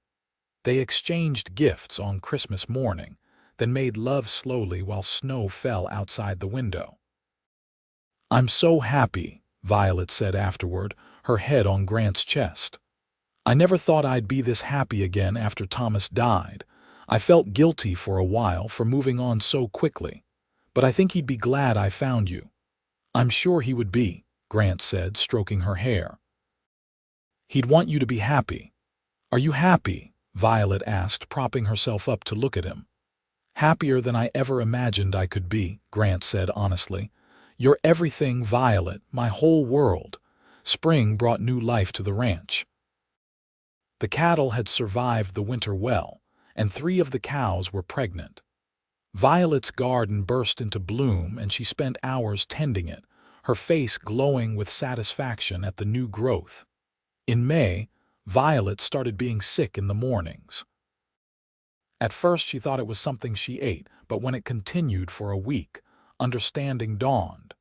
They exchanged gifts on Christmas morning, then made love slowly while snow fell outside the window. "I'm so happy," Violet said afterward, her head on Grant's chest. "I never thought I'd be this happy again after Thomas died. I felt guilty for a while for moving on so quickly, but I think he'd be glad I found you." "I'm sure he would be," Grant said, stroking her hair. "He'd want you to be happy." "Are you happy?" Violet asked, propping herself up to look at him. "Happier than I ever imagined I could be," Grant said honestly. "You're everything, Violet, my whole world." Spring brought new life to the ranch. The cattle had survived the winter well, and 3 of the cows were pregnant. Violet's garden burst into bloom, and she spent hours tending it, her face glowing with satisfaction at the new growth. In May, Violet started being sick in the mornings. At first she thought it was something she ate, but when it continued for a week, understanding dawned.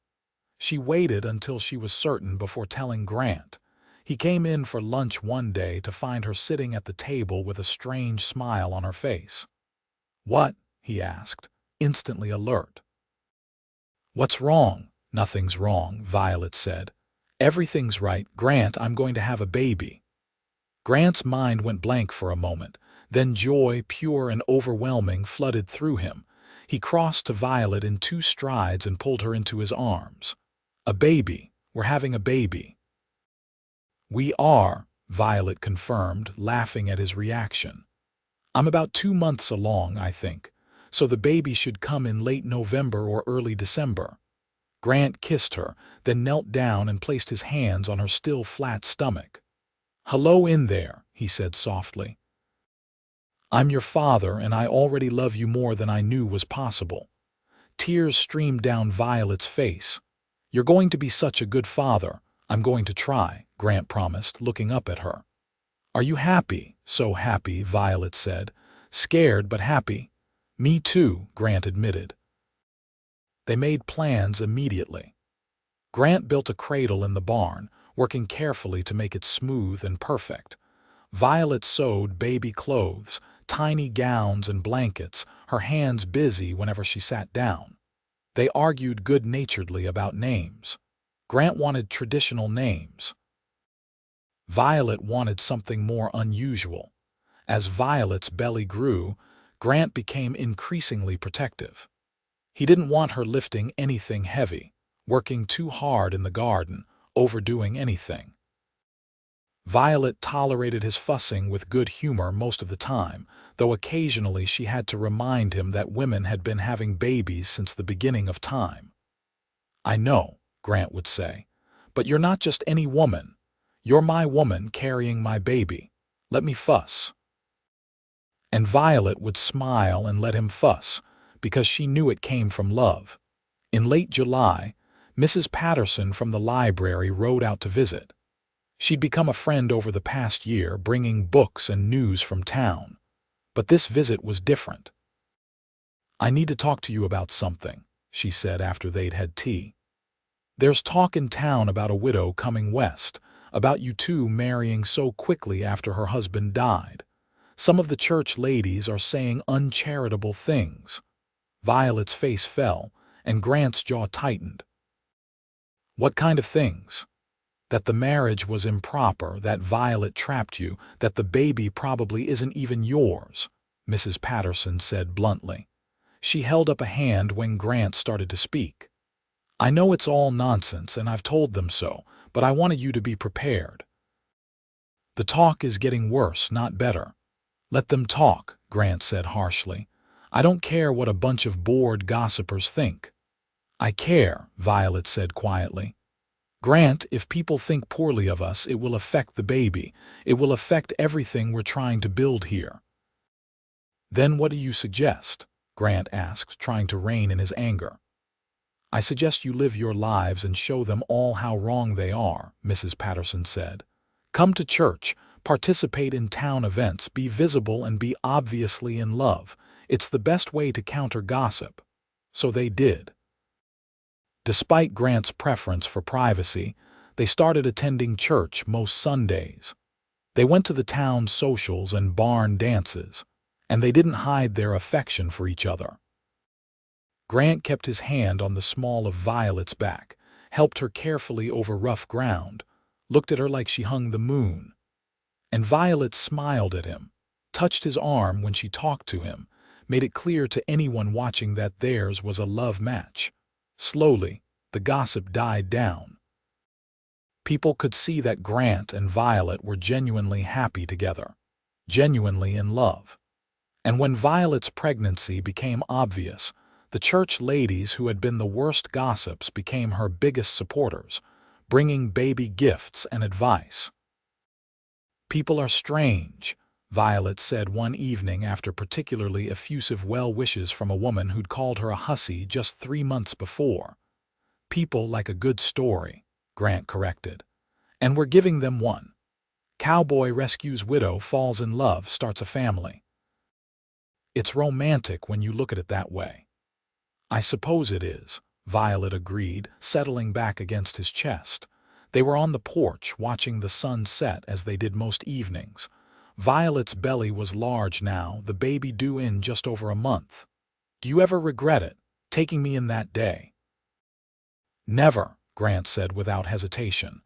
She waited until she was certain before telling Grant. He came in for lunch one day to find her sitting at the table with a strange smile on her face. "What?" he asked, instantly alert. "What's wrong?" "Nothing's wrong," Violet said. "Everything's right, Grant. I'm going to have a baby." Grant's mind went blank for a moment. Then joy, pure and overwhelming, flooded through him. He crossed to Violet in 2 strides and pulled her into his arms. "A baby. We're having a baby." "We are," Violet confirmed, laughing at his reaction. "I'm about 2 months along, I think, so the baby should come in late November or early December." Grant kissed her, then knelt down and placed his hands on her still flat stomach. "Hello in there," he said softly. "I'm your father, and I already love you more than I knew was possible." Tears streamed down Violet's face. "You're going to be such a good father. I'm going to try," Grant promised, looking up at her. "Are you happy?" "So happy," Violet said. "Scared, but happy." "Me too," Grant admitted. They made plans immediately. Grant built a cradle in the barn, working carefully to make it smooth and perfect. Violet sewed baby clothes, tiny gowns and blankets, her hands busy whenever she sat down. They argued good-naturedly about names. Grant wanted traditional names. Violet wanted something more unusual. As Violet's belly grew, Grant became increasingly protective. He didn't want her lifting anything heavy, working too hard in the garden, overdoing anything. Violet tolerated his fussing with good humor most of the time, though occasionally she had to remind him that women had been having babies since the beginning of time. "I know," Grant would say, "but you're not just any woman. You're my woman carrying my baby. Let me fuss." And Violet would smile and let him fuss, because she knew it came from love. In late July, Mrs. Patterson from the library rode out to visit. She'd become a friend over the past year, bringing books and news from town. But this visit was different. "I need to talk to you about something," she said after they'd had tea. "There's talk in town about a widow coming west, about you two marrying so quickly after her husband died. Some of the church ladies are saying uncharitable things." Violet's face fell, and Grant's jaw tightened. "What kind of things?" "That the marriage was improper, that Violet trapped you, that the baby probably isn't even yours," Mrs. Patterson said bluntly. She held up a hand when Grant started to speak. "I know it's all nonsense, and I've told them so, but I wanted you to be prepared. The talk is getting worse, not better." "Let them talk," Grant said harshly. "I don't care what a bunch of bored gossipers think." "I care," Violet said quietly. "Grant, if people think poorly of us, it will affect the baby. It will affect everything we're trying to build here." "Then what do you suggest?" Grant asked, trying to rein in his anger. "I suggest you live your lives and show them all how wrong they are," Mrs. Patterson said. "Come to church, participate in town events, be visible and be obviously in love. It's the best way to counter gossip." So they did. Despite Grant's preference for privacy, they started attending church most Sundays. They went to the town socials and barn dances, and they didn't hide their affection for each other. Grant kept his hand on the small of Violet's back, helped her carefully over rough ground, looked at her like she hung the moon. And Violet smiled at him, touched his arm when she talked to him, made it clear to anyone watching that theirs was a love match. Slowly, the gossip died down. People could see that Grant and Violet were genuinely happy together, genuinely in love. And when Violet's pregnancy became obvious, the church ladies who had been the worst gossips became her biggest supporters, bringing baby gifts and advice. "People are strange," Violet said one evening after particularly effusive well wishes from a woman who'd called her a hussy just 3 months before. "People like a good story," Grant corrected. "And we're giving them one. Cowboy rescues widow, falls in love, starts a family." "It's romantic when you look at it that way." "I suppose it is," Violet agreed, settling back against his chest. They were on the porch, watching the sun set as they did most evenings. Violet's belly was large now, the baby due in just over a month. "Do you ever regret it, taking me in that day?" "Never," Grant said without hesitation.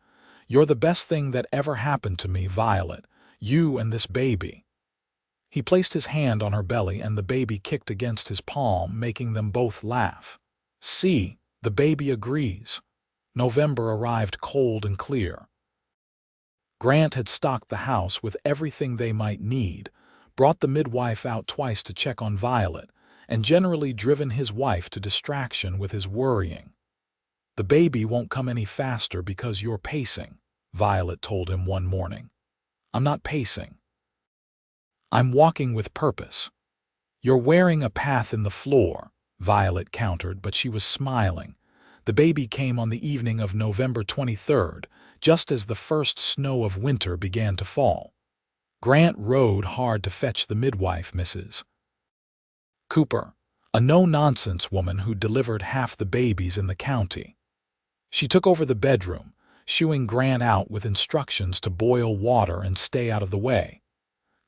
"You're the best thing that ever happened to me, Violet. You and this baby." He placed his hand on her belly and the baby kicked against his palm, making them both laugh. "See, the baby agrees." November arrived cold and clear. Grant had stocked the house with everything they might need, brought the midwife out twice to check on Violet, and generally driven his wife to distraction with his worrying. "The baby won't come any faster because you're pacing," Violet told him one morning. I'm not pacing. I'm walking with purpose. You're wearing a path in the floor, Violet countered, but she was smiling. The baby came on the evening of November 23rd, just as the first snow of winter began to fall. Grant rode hard to fetch the midwife, Mrs. Cooper, a no-nonsense woman who delivered half the babies in the county. She took over the bedroom, shooing Grant out with instructions to boil water and stay out of the way.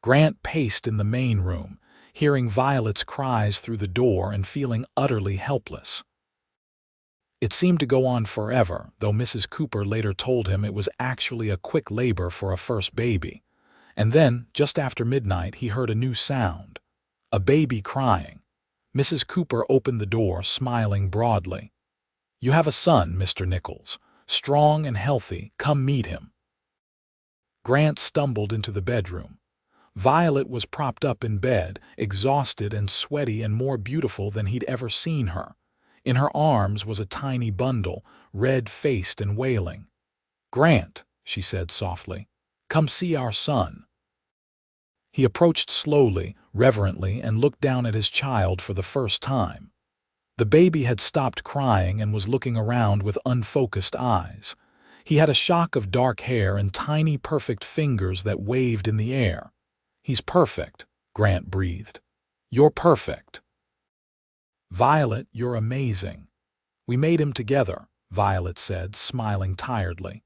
Grant paced in the main room, hearing Violet's cries through the door and feeling utterly helpless. It seemed to go on forever, though Mrs. Cooper later told him it was actually a quick labor for a first baby. And then, just after midnight, he heard a new sound. A baby crying. Mrs. Cooper opened the door, smiling broadly. "You have a son, Mr. Nichols. Strong and healthy. Come meet him." Grant stumbled into the bedroom. Violet was propped up in bed, exhausted and sweaty and more beautiful than he'd ever seen her. In her arms was a tiny bundle, red-faced and wailing. "Grant," she said softly, "come see our son." He approached slowly, reverently, and looked down at his child for the first time. The baby had stopped crying and was looking around with unfocused eyes. He had a shock of dark hair and tiny perfect fingers that waved in the air. "He's perfect," Grant breathed. "You're perfect." "Violet, you're amazing." "We made him together," Violet said, smiling tiredly.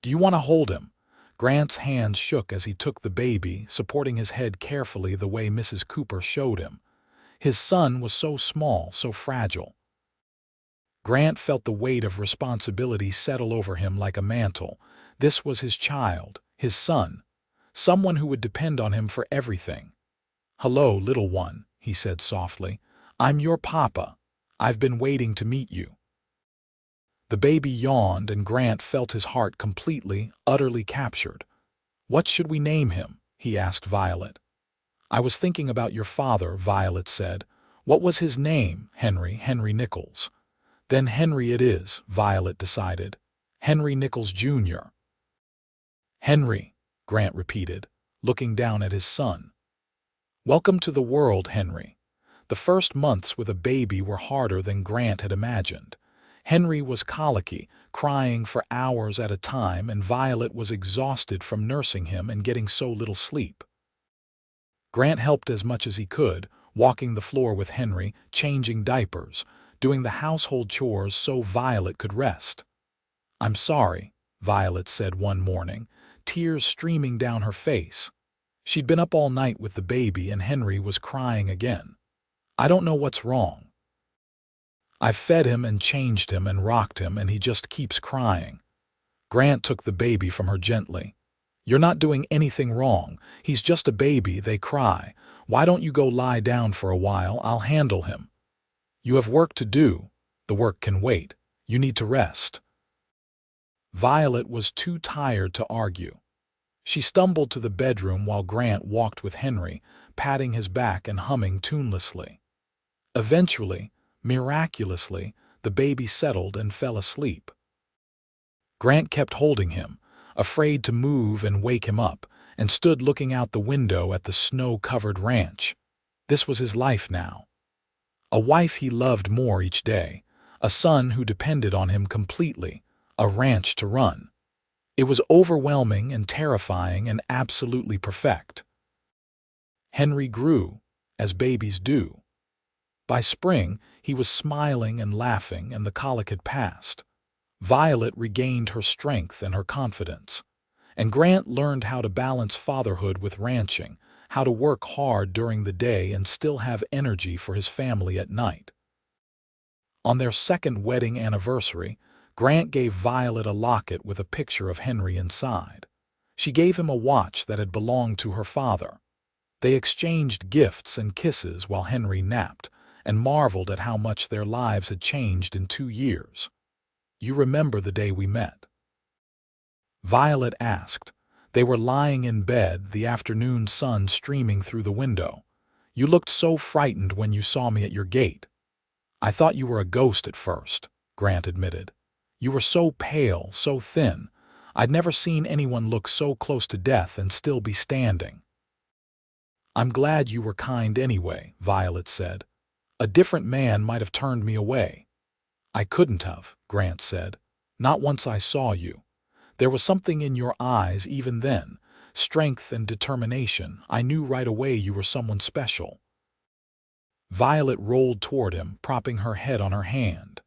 "Do you want to hold him?" Grant's hands shook as he took the baby, supporting his head carefully the way Mrs. Cooper showed him. His son was so small, so fragile. Grant felt the weight of responsibility settle over him like a mantle. This was his child, his son, someone who would depend on him for everything. "Hello, little one," he said softly. "I'm your papa. I've been waiting to meet you." The baby yawned, and Grant felt his heart completely, utterly captured. "What should we name him?" he asked Violet. "I was thinking about your father," Violet said. "What was his name?" Henry Nichols." "Then Henry it is," Violet decided. "Henry Nichols, Jr." "Henry," Grant repeated, looking down at his son. "Welcome to the world, Henry." The first months with a baby were harder than Grant had imagined. Henry was colicky, crying for hours at a time, and Violet was exhausted from nursing him and getting so little sleep. Grant helped as much as he could, walking the floor with Henry, changing diapers, doing the household chores so Violet could rest. "I'm sorry," Violet said one morning, tears streaming down her face. She'd been up all night with the baby and Henry was crying again. "I don't know what's wrong. I've fed him and changed him and rocked him and he just keeps crying." Grant took the baby from her gently. "You're not doing anything wrong. He's just a baby, they cry. Why don't you go lie down for a while? I'll handle him." "You have work to do." "The work can wait. You need to rest." Violet was too tired to argue. She stumbled to the bedroom while Grant walked with Henry, patting his back and humming tunelessly. Eventually, miraculously, the baby settled and fell asleep. Grant kept holding him, afraid to move and wake him up, and stood looking out the window at the snow-covered ranch. This was his life now. A wife he loved more each day, a son who depended on him completely, a ranch to run. It was overwhelming and terrifying and absolutely perfect. Henry grew, as babies do. By spring, he was smiling and laughing and the colic had passed. Violet regained her strength and her confidence. And Grant learned how to balance fatherhood with ranching, how to work hard during the day and still have energy for his family at night. On their second wedding anniversary, Grant gave Violet a locket with a picture of Henry inside. She gave him a watch that had belonged to her father. They exchanged gifts and kisses while Henry napped, and marveled at how much their lives had changed in 2 years. "You remember the day we met?" Violet asked. They were lying in bed, the afternoon sun streaming through the window. "You looked so frightened when you saw me at your gate." "I thought you were a ghost at first," Grant admitted. "You were so pale, so thin. I'd never seen anyone look so close to death and still be standing. I'm glad you were kind anyway, Violet said. A different man might have turned me away. I couldn't have, Grant said. Not once I saw you. There was something in your eyes even then, strength and determination. I knew right away you were someone special. Violet rolled toward him, propping her head on her hand.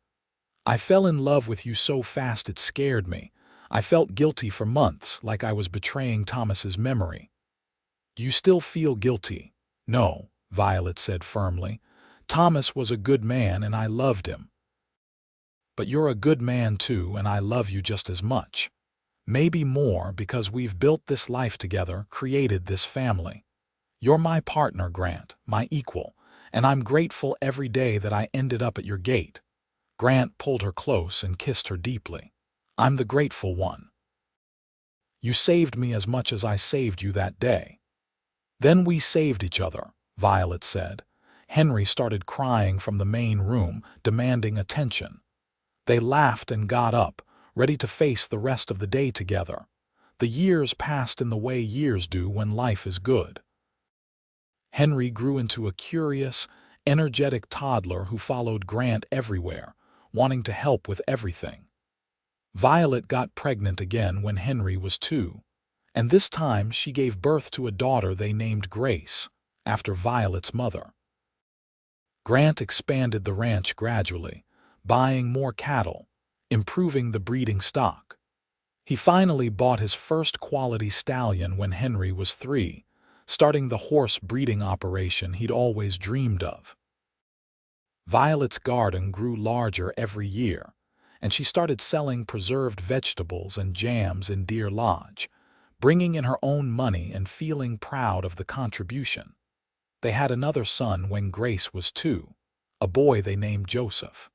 I fell in love with you so fast it scared me. I felt guilty for months, like I was betraying Thomas's memory. Do you still feel guilty? No, Violet said firmly. Thomas was a good man and I loved him. But you're a good man too, and I love you just as much. Maybe more, because we've built this life together, created this family. You're my partner, Grant, my equal, and I'm grateful every day that I ended up at your gate. Grant pulled her close and kissed her deeply. I'm the grateful one. You saved me as much as I saved you that day. Then we saved each other, Violet said. Henry started crying from the main room, demanding attention. They laughed and got up, ready to face the rest of the day together. The years passed in the way years do when life is good. Henry grew into a curious, energetic toddler who followed Grant everywhere, wanting to help with everything. Violet got pregnant again when Henry was 2, and this time she gave birth to a daughter they named Grace, after Violet's mother. Grant expanded the ranch gradually, buying more cattle, improving the breeding stock. He finally bought his first quality stallion when Henry was 3, starting the horse breeding operation he'd always dreamed of. Violet's garden grew larger every year, and she started selling preserved vegetables and jams in Deer Lodge, bringing in her own money and feeling proud of the contribution. They had another son when Grace was 2, a boy they named Joseph.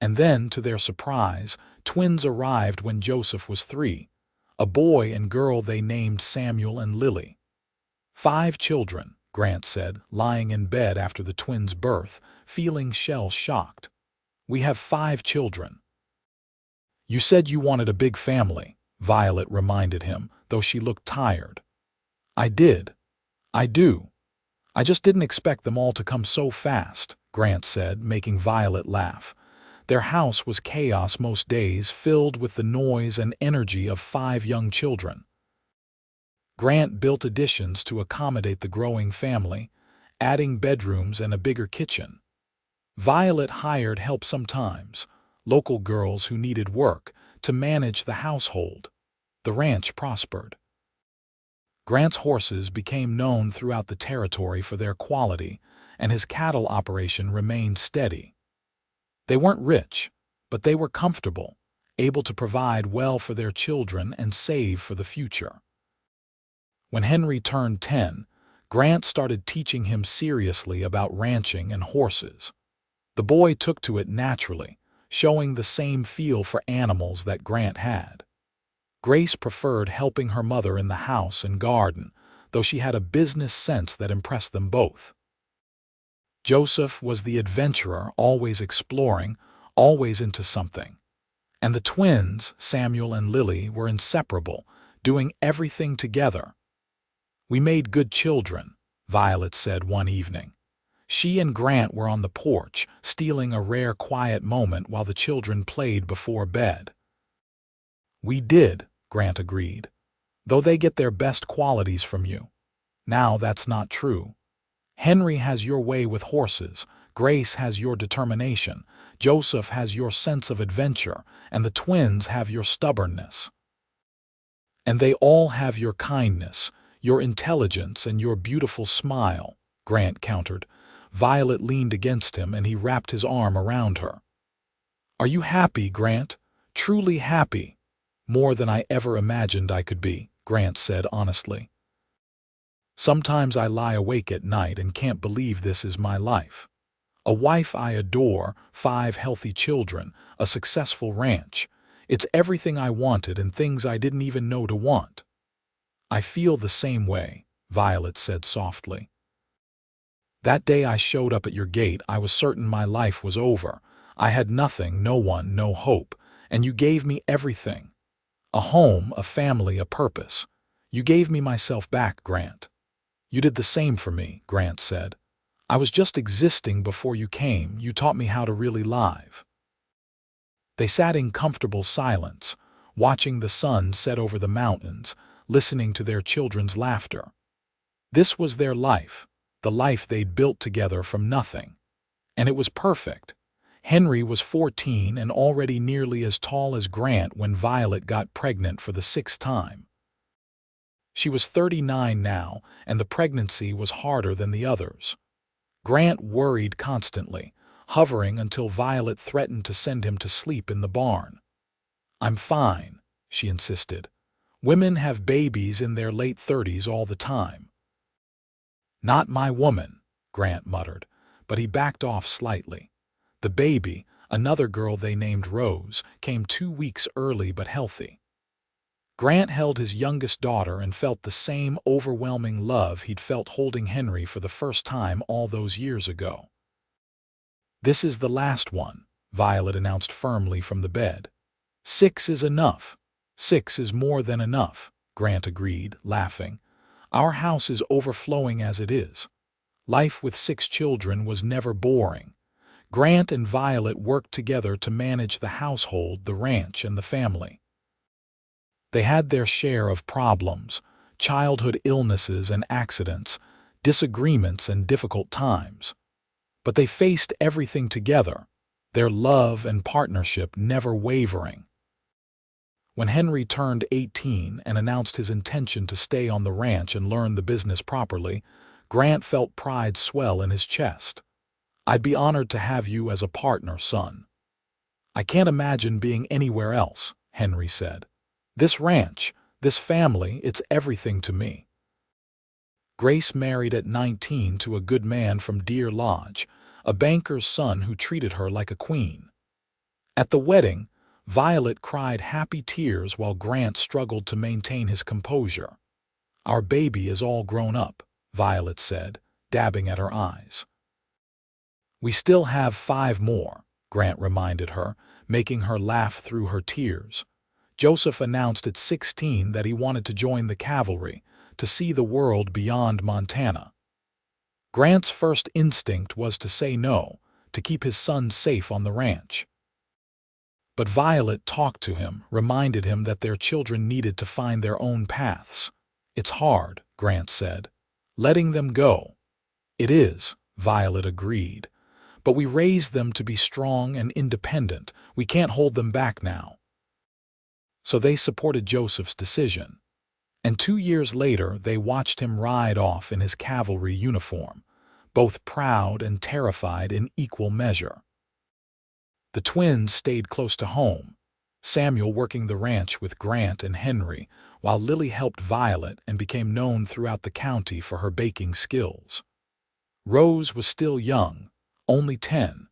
And then, to their surprise, twins arrived when Joseph was 3, a boy and girl they named Samuel and Lily. 5 children, Grant said, lying in bed after the twins' birth, feeling shell-shocked. We have 5 children. You said you wanted a big family, Violet reminded him, though she looked tired. I did. I do. I just didn't expect them all to come so fast, Grant said, making Violet laugh. Their house was chaos most days, filled with the noise and energy of 5 young children. Grant built additions to accommodate the growing family, adding bedrooms and a bigger kitchen. Violet hired help sometimes, local girls who needed work, to manage the household. The ranch prospered. Grant's horses became known throughout the territory for their quality, and his cattle operation remained steady. They weren't rich, but they were comfortable, able to provide well for their children and save for the future. When Henry turned 10, Grant started teaching him seriously about ranching and horses. The boy took to it naturally, showing the same feel for animals that Grant had. Grace preferred helping her mother in the house and garden, though she had a business sense that impressed them both. Joseph was the adventurer, always exploring, always into something. And the twins, Samuel and Lily, were inseparable, doing everything together. We made good children, Violet said one evening. She and Grant were on the porch, stealing a rare quiet moment while the children played before bed. We did, Grant agreed, though they get their best qualities from you. Now that's not true. Henry has your way with horses, Grace has your determination, Joseph has your sense of adventure, and the twins have your stubbornness. And they all have your kindness, your intelligence, and your beautiful smile, Grant countered. Violet leaned against him and he wrapped his arm around her. Are you happy, Grant? Truly happy? More than I ever imagined I could be, Grant said honestly. Sometimes I lie awake at night and can't believe this is my life. A wife I adore, 5 healthy children, a successful ranch. It's everything I wanted and things I didn't even know to want. I feel the same way, Violet said softly. That day I showed up at your gate, I was certain my life was over. I had nothing, no one, no hope, and you gave me everything. A home, a family, a purpose. You gave me myself back, Grant. You did the same for me, Grant said. I was just existing before you came. You taught me how to really live. They sat in comfortable silence, watching the sun set over the mountains, listening to their children's laughter. This was their life, the life they'd built together from nothing. And it was perfect. Henry was 14 and already nearly as tall as Grant when Violet got pregnant for the 6th time. She was 39 now, and the pregnancy was harder than the others. Grant worried constantly, hovering until Violet threatened to send him to sleep in the barn. "I'm fine," she insisted. "Women have babies in their late 30s all the time." "Not my woman," Grant muttered, but he backed off slightly. The baby, another girl they named Rose, came 2 weeks early but healthy. Grant held his youngest daughter and felt the same overwhelming love he'd felt holding Henry for the first time all those years ago. "This is the last one," Violet announced firmly from the bed. "6 is enough. 6 is more than enough," Grant agreed, laughing. "Our house is overflowing as it is." Life with 6 children was never boring. Grant and Violet worked together to manage the household, the ranch, and the family. They had their share of problems, childhood illnesses and accidents, disagreements and difficult times. But they faced everything together, their love and partnership never wavering. When Henry turned 18 and announced his intention to stay on the ranch and learn the business properly, Grant felt pride swell in his chest. "I'd be honored to have you as a partner, son." "I can't imagine being anywhere else," Henry said. "This ranch, this family, it's everything to me." Grace married at 19 to a good man from Deer Lodge, a banker's son who treated her like a queen. At the wedding, Violet cried happy tears while Grant struggled to maintain his composure. "Our baby is all grown up," Violet said, dabbing at her eyes. "We still have 5 more, Grant reminded her, making her laugh through her tears. Joseph announced at 16 that he wanted to join the cavalry, to see the world beyond Montana. Grant's first instinct was to say no, to keep his son safe on the ranch. But Violet talked to him, reminded him that their children needed to find their own paths. "It's hard," Grant said. "Letting them go." "It is," Violet agreed. "But we raised them to be strong and independent. We can't hold them back now." So they supported Joseph's decision. And 2 years later, they watched him ride off in his cavalry uniform, both proud and terrified in equal measure. The twins stayed close to home, Samuel working the ranch with Grant and Henry, while Lily helped Violet and became known throughout the county for her baking skills. Rose was still young, only 10,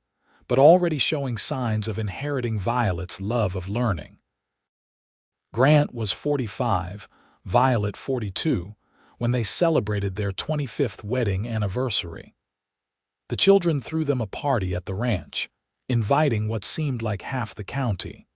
but already showing signs of inheriting Violet's love of learning. Grant was 45, Violet 42, when they celebrated their 25th wedding anniversary. The children threw them a party at the ranch, inviting what seemed like half the county.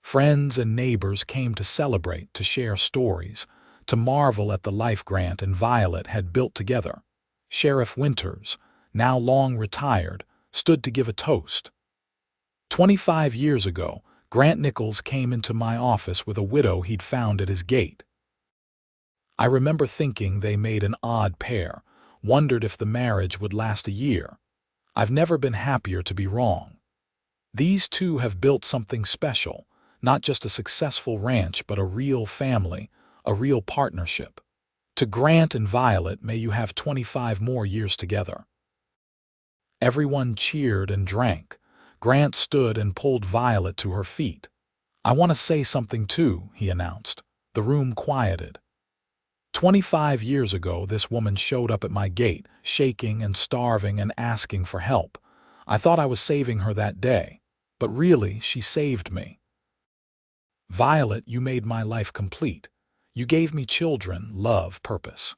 Friends and neighbors came to celebrate, to share stories, to marvel at the life Grant and Violet had built together. Sheriff Winters, now long retired, stood to give a toast. 25 years ago, Grant Nichols came into my office with a widow he'd found at his gate. I remember thinking they made an odd pair, wondered if the marriage would last a year. I've never been happier to be wrong. These two have built something special, not just a successful ranch but a real family, a real partnership. To Grant and Violet, may you have 25 more years together. Everyone cheered and drank. Grant stood and pulled Violet to her feet. "I want to say something too," he announced. The room quieted. 25 years ago, this woman showed up at my gate, shaking and starving and asking for help. I thought I was saving her that day, but really, she saved me. "Violet, you made my life complete. You gave me children, love, purpose.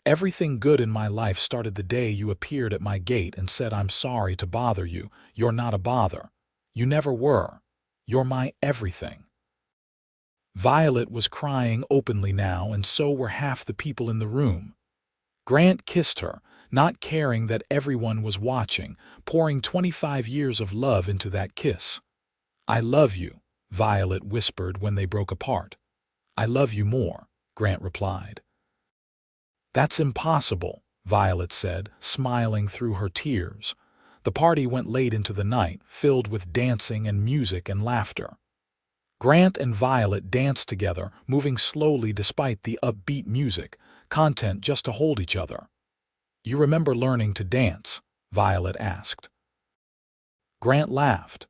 Everything good in my life started the day you appeared at my gate and said, 'I'm sorry to bother you. You're not a bother. You never were. You're my everything.'" Violet was crying openly now, and so were half the people in the room. Grant kissed her, not caring that everyone was watching, pouring 25 years of love into that kiss. "I love you," Violet whispered when they broke apart. "I love you more," Grant replied. "That's impossible," Violet said, smiling through her tears. The party went late into the night, filled with dancing and music and laughter. Grant and Violet danced together, moving slowly despite the upbeat music, content just to hold each other. "You remember learning to dance?" Violet asked. Grant laughed.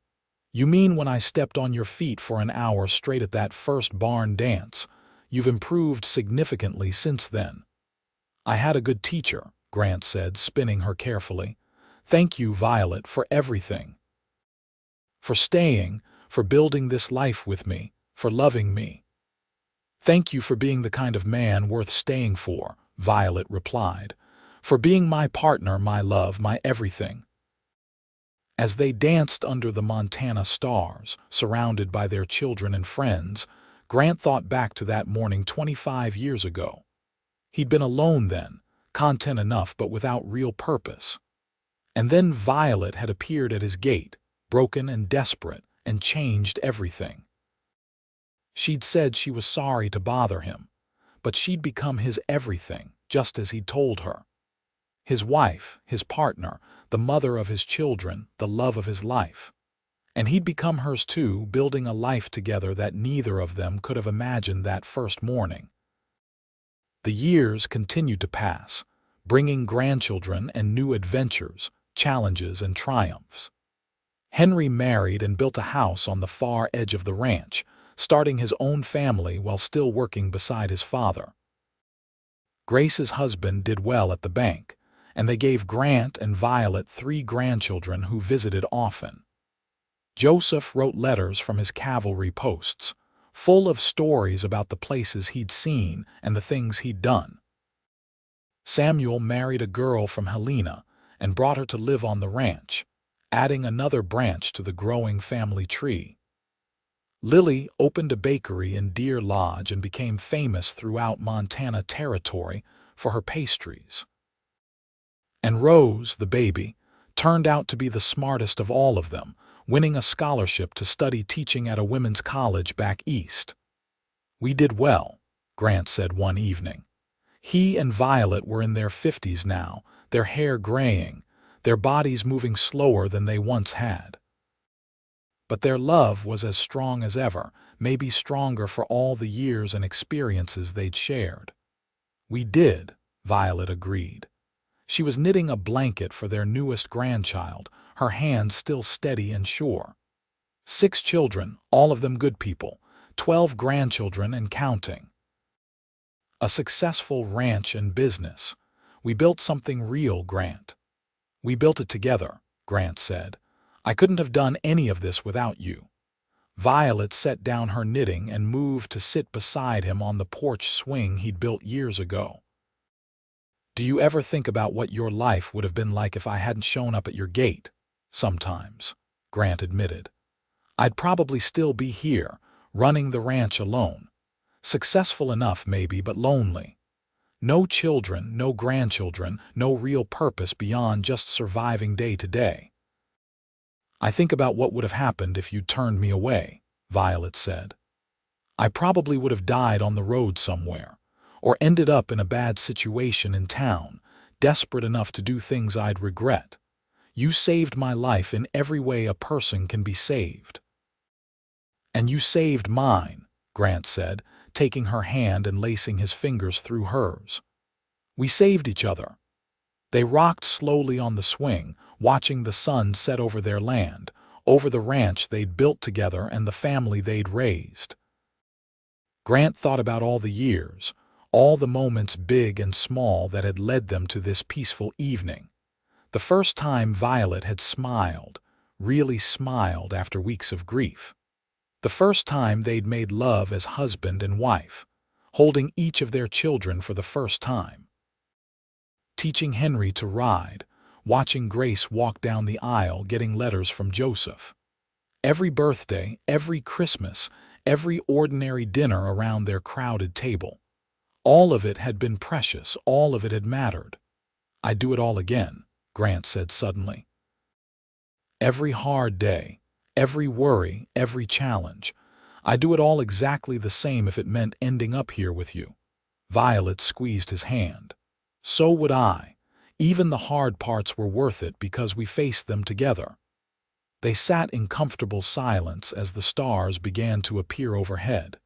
"You mean when I stepped on your feet for an hour straight at that first barn dance? You've improved significantly since then." "I had a good teacher," Grant said, spinning her carefully. "Thank you, Violet, for everything. For staying, for building this life with me, for loving me." "Thank you for being the kind of man worth staying for," Violet replied. "For being my partner, my love, my everything." As they danced under the Montana stars, surrounded by their children and friends, Grant thought back to that morning 25 years ago. He'd been alone then, content enough but without real purpose. And then Violet had appeared at his gate, broken and desperate, and changed everything. She'd said she was sorry to bother him, but she'd become his everything, just as he'd told her. His wife, his partner, the mother of his children, the love of his life. And he'd become hers too, building a life together that neither of them could have imagined that first morning. The years continued to pass, bringing grandchildren and new adventures, challenges and triumphs. Henry married and built a house on the far edge of the ranch, starting his own family while still working beside his father. Grace's husband did well at the bank, and they gave Grant and Violet 3 grandchildren who visited often. Joseph wrote letters from his cavalry posts, full of stories about the places he'd seen and the things he'd done. Samuel married a girl from Helena and brought her to live on the ranch, adding another branch to the growing family tree. Lily opened a bakery in Deer Lodge and became famous throughout Montana territory for her pastries. And Rose, the baby, turned out to be the smartest of all of them, winning a scholarship to study teaching at a women's college back east. "We did well," Grant said one evening. He and Violet were in their 50s now, their hair graying, their bodies moving slower than they once had. But their love was as strong as ever, maybe stronger for all the years and experiences they'd shared. "We did," Violet agreed. She was knitting a blanket for their newest grandchild, her hand still steady and sure. 6 children, all of them good people, 12 grandchildren and counting. A successful ranch and business. "We built something real, Grant." "We built it together," Grant said. "I couldn't have done any of this without you." Violet set down her knitting and moved to sit beside him on the porch swing he'd built years ago. "Do you ever think about what your life would have been like if I hadn't shown up at your gate?" "Sometimes," Grant admitted. "I'd probably still be here, running the ranch alone. Successful enough maybe, but lonely. No children, no grandchildren, no real purpose beyond just surviving day to day." "I think about what would have happened if you'd turned me away," Violet said. "I probably would have died on the road somewhere, or ended up in a bad situation in town, desperate enough to do things I'd regret. You saved my life in every way a person can be saved." "And you saved mine," Grant said, taking her hand and lacing his fingers through hers. "We saved each other." They rocked slowly on the swing, watching the sun set over their land, over the ranch they'd built together and the family they'd raised. Grant thought about all the years, all the moments big and small that had led them to this peaceful evening. The first time Violet had smiled, really smiled after weeks of grief. The first time they'd made love as husband and wife, holding each of their children for the first time. Teaching Henry to ride, watching Grace walk down the aisle getting letters from Joseph. Every birthday, every Christmas, every ordinary dinner around their crowded table. All of it had been precious, all of it had mattered. "I'd do it all again," Grant said suddenly. "Every hard day, every worry, every challenge. I'd do it all exactly the same if it meant ending up here with you." Violet squeezed his hand. "So would I. Even the hard parts were worth it because we faced them together." They sat in comfortable silence as the stars began to appear overhead.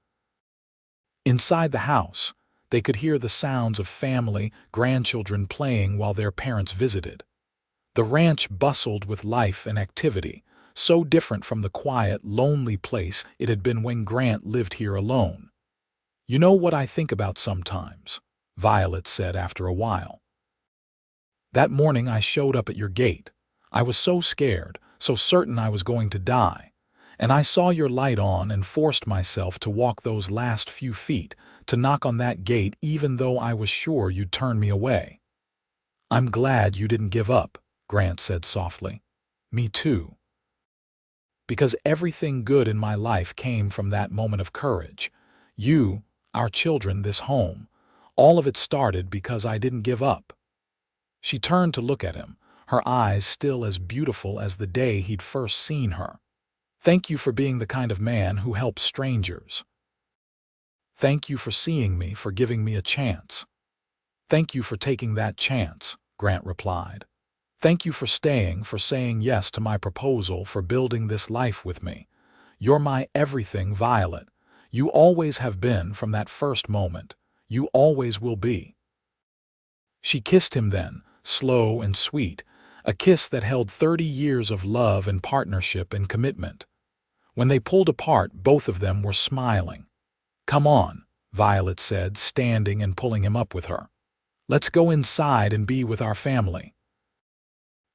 Inside the house, they could hear the sounds of family, grandchildren playing while their parents visited. The ranch bustled with life and activity, so different from the quiet, lonely place it had been when Grant lived here alone. "You know what I think about sometimes," Violet said after a while. "That morning I showed up at your gate. I was so scared, so certain I was going to die. And I saw your light on and forced myself to walk those last few feet, to knock on that gate even though I was sure you'd turn me away." "I'm glad you didn't give up," Grant said softly. "Me too. Because everything good in my life came from that moment of courage. You, our children, this home. All of it started because I didn't give up." She turned to look at him, her eyes still as beautiful as the day he'd first seen her. "Thank you for being the kind of man who helps strangers. Thank you for seeing me, for giving me a chance." "Thank you for taking that chance," Grant replied. "Thank you for staying, for saying yes to my proposal, for building this life with me. You're my everything, Violet. You always have been from that first moment. You always will be." She kissed him then, slow and sweet, a kiss that held 30 years of love and partnership and commitment. When they pulled apart, both of them were smiling. "Come on," Violet said, standing and pulling him up with her. "Let's go inside and be with our family."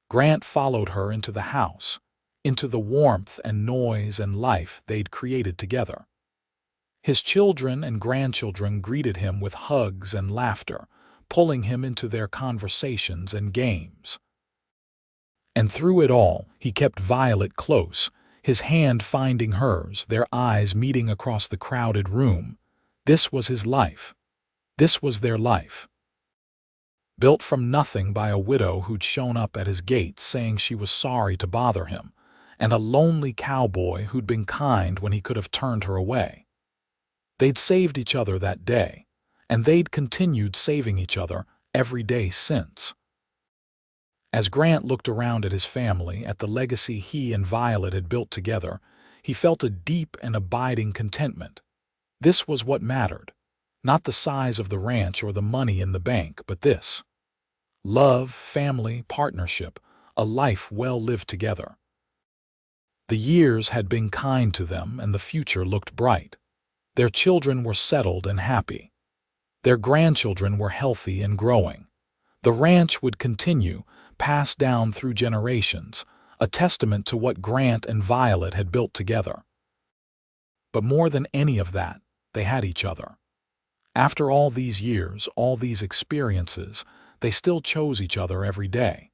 Grant followed her into the house, into the warmth and noise and life they'd created together. His children and grandchildren greeted him with hugs and laughter, pulling him into their conversations and games. And through it all, he kept Violet close, his hand finding hers, their eyes meeting across the crowded room. This was his life. This was their life. Built from nothing by a widow who'd shown up at his gate saying she was sorry to bother him, and a lonely cowboy who'd been kind when he could have turned her away. They'd saved each other that day, and they'd continued saving each other every day since. As Grant looked around at his family, at the legacy he and Violet had built together, he felt a deep and abiding contentment. This was what mattered. Not the size of the ranch or the money in the bank, but this. Love, family, partnership, a life well lived together. The years had been kind to them, and the future looked bright. Their children were settled and happy. Their grandchildren were healthy and growing. The ranch would continue, passed down through generations, a testament to what Grant and Violet had built together. But more than any of that, they had each other. After all these years, all these experiences, they still chose each other every day.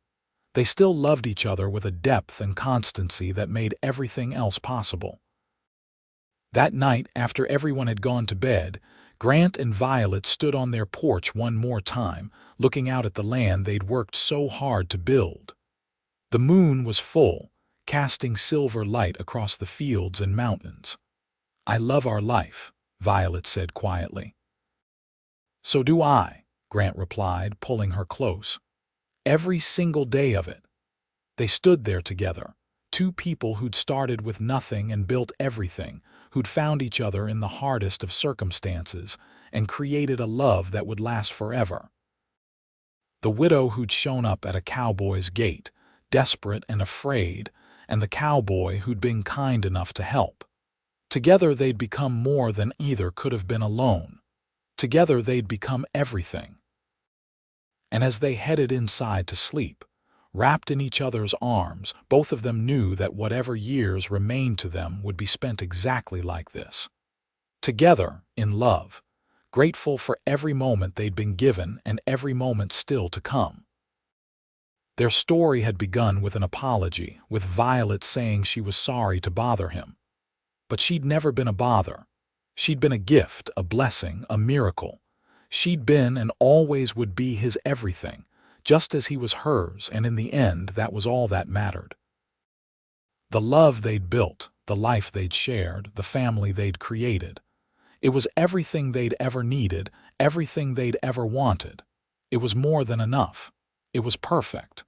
They still loved each other with a depth and constancy that made everything else possible. That night, after everyone had gone to bed, Grant and Violet stood on their porch one more time, looking out at the land they'd worked so hard to build. The moon was full, casting silver light across the fields and mountains. "I love our life," Violet said quietly. "So do I," Grant replied, pulling her close. "Every single day of it." They stood there together, two people who'd started with nothing and built everything, who'd found each other in the hardest of circumstances and created a love that would last forever. The widow who'd shown up at a cowboy's gate, desperate and afraid, and the cowboy who'd been kind enough to help. Together they'd become more than either could have been alone. Together they'd become everything. And as they headed inside to sleep, wrapped in each other's arms, both of them knew that whatever years remained to them would be spent exactly like this. Together, in love, grateful for every moment they'd been given and every moment still to come. Their story had begun with an apology, with Violet saying she was sorry to bother him. But she'd never been a bother. She'd been a gift, a blessing, a miracle. She'd been and always would be his everything, just as he was hers, and in the end, that was all that mattered. The love they'd built, the life they'd shared, the family they'd created. It was everything they'd ever needed, everything they'd ever wanted. It was more than enough. It was perfect.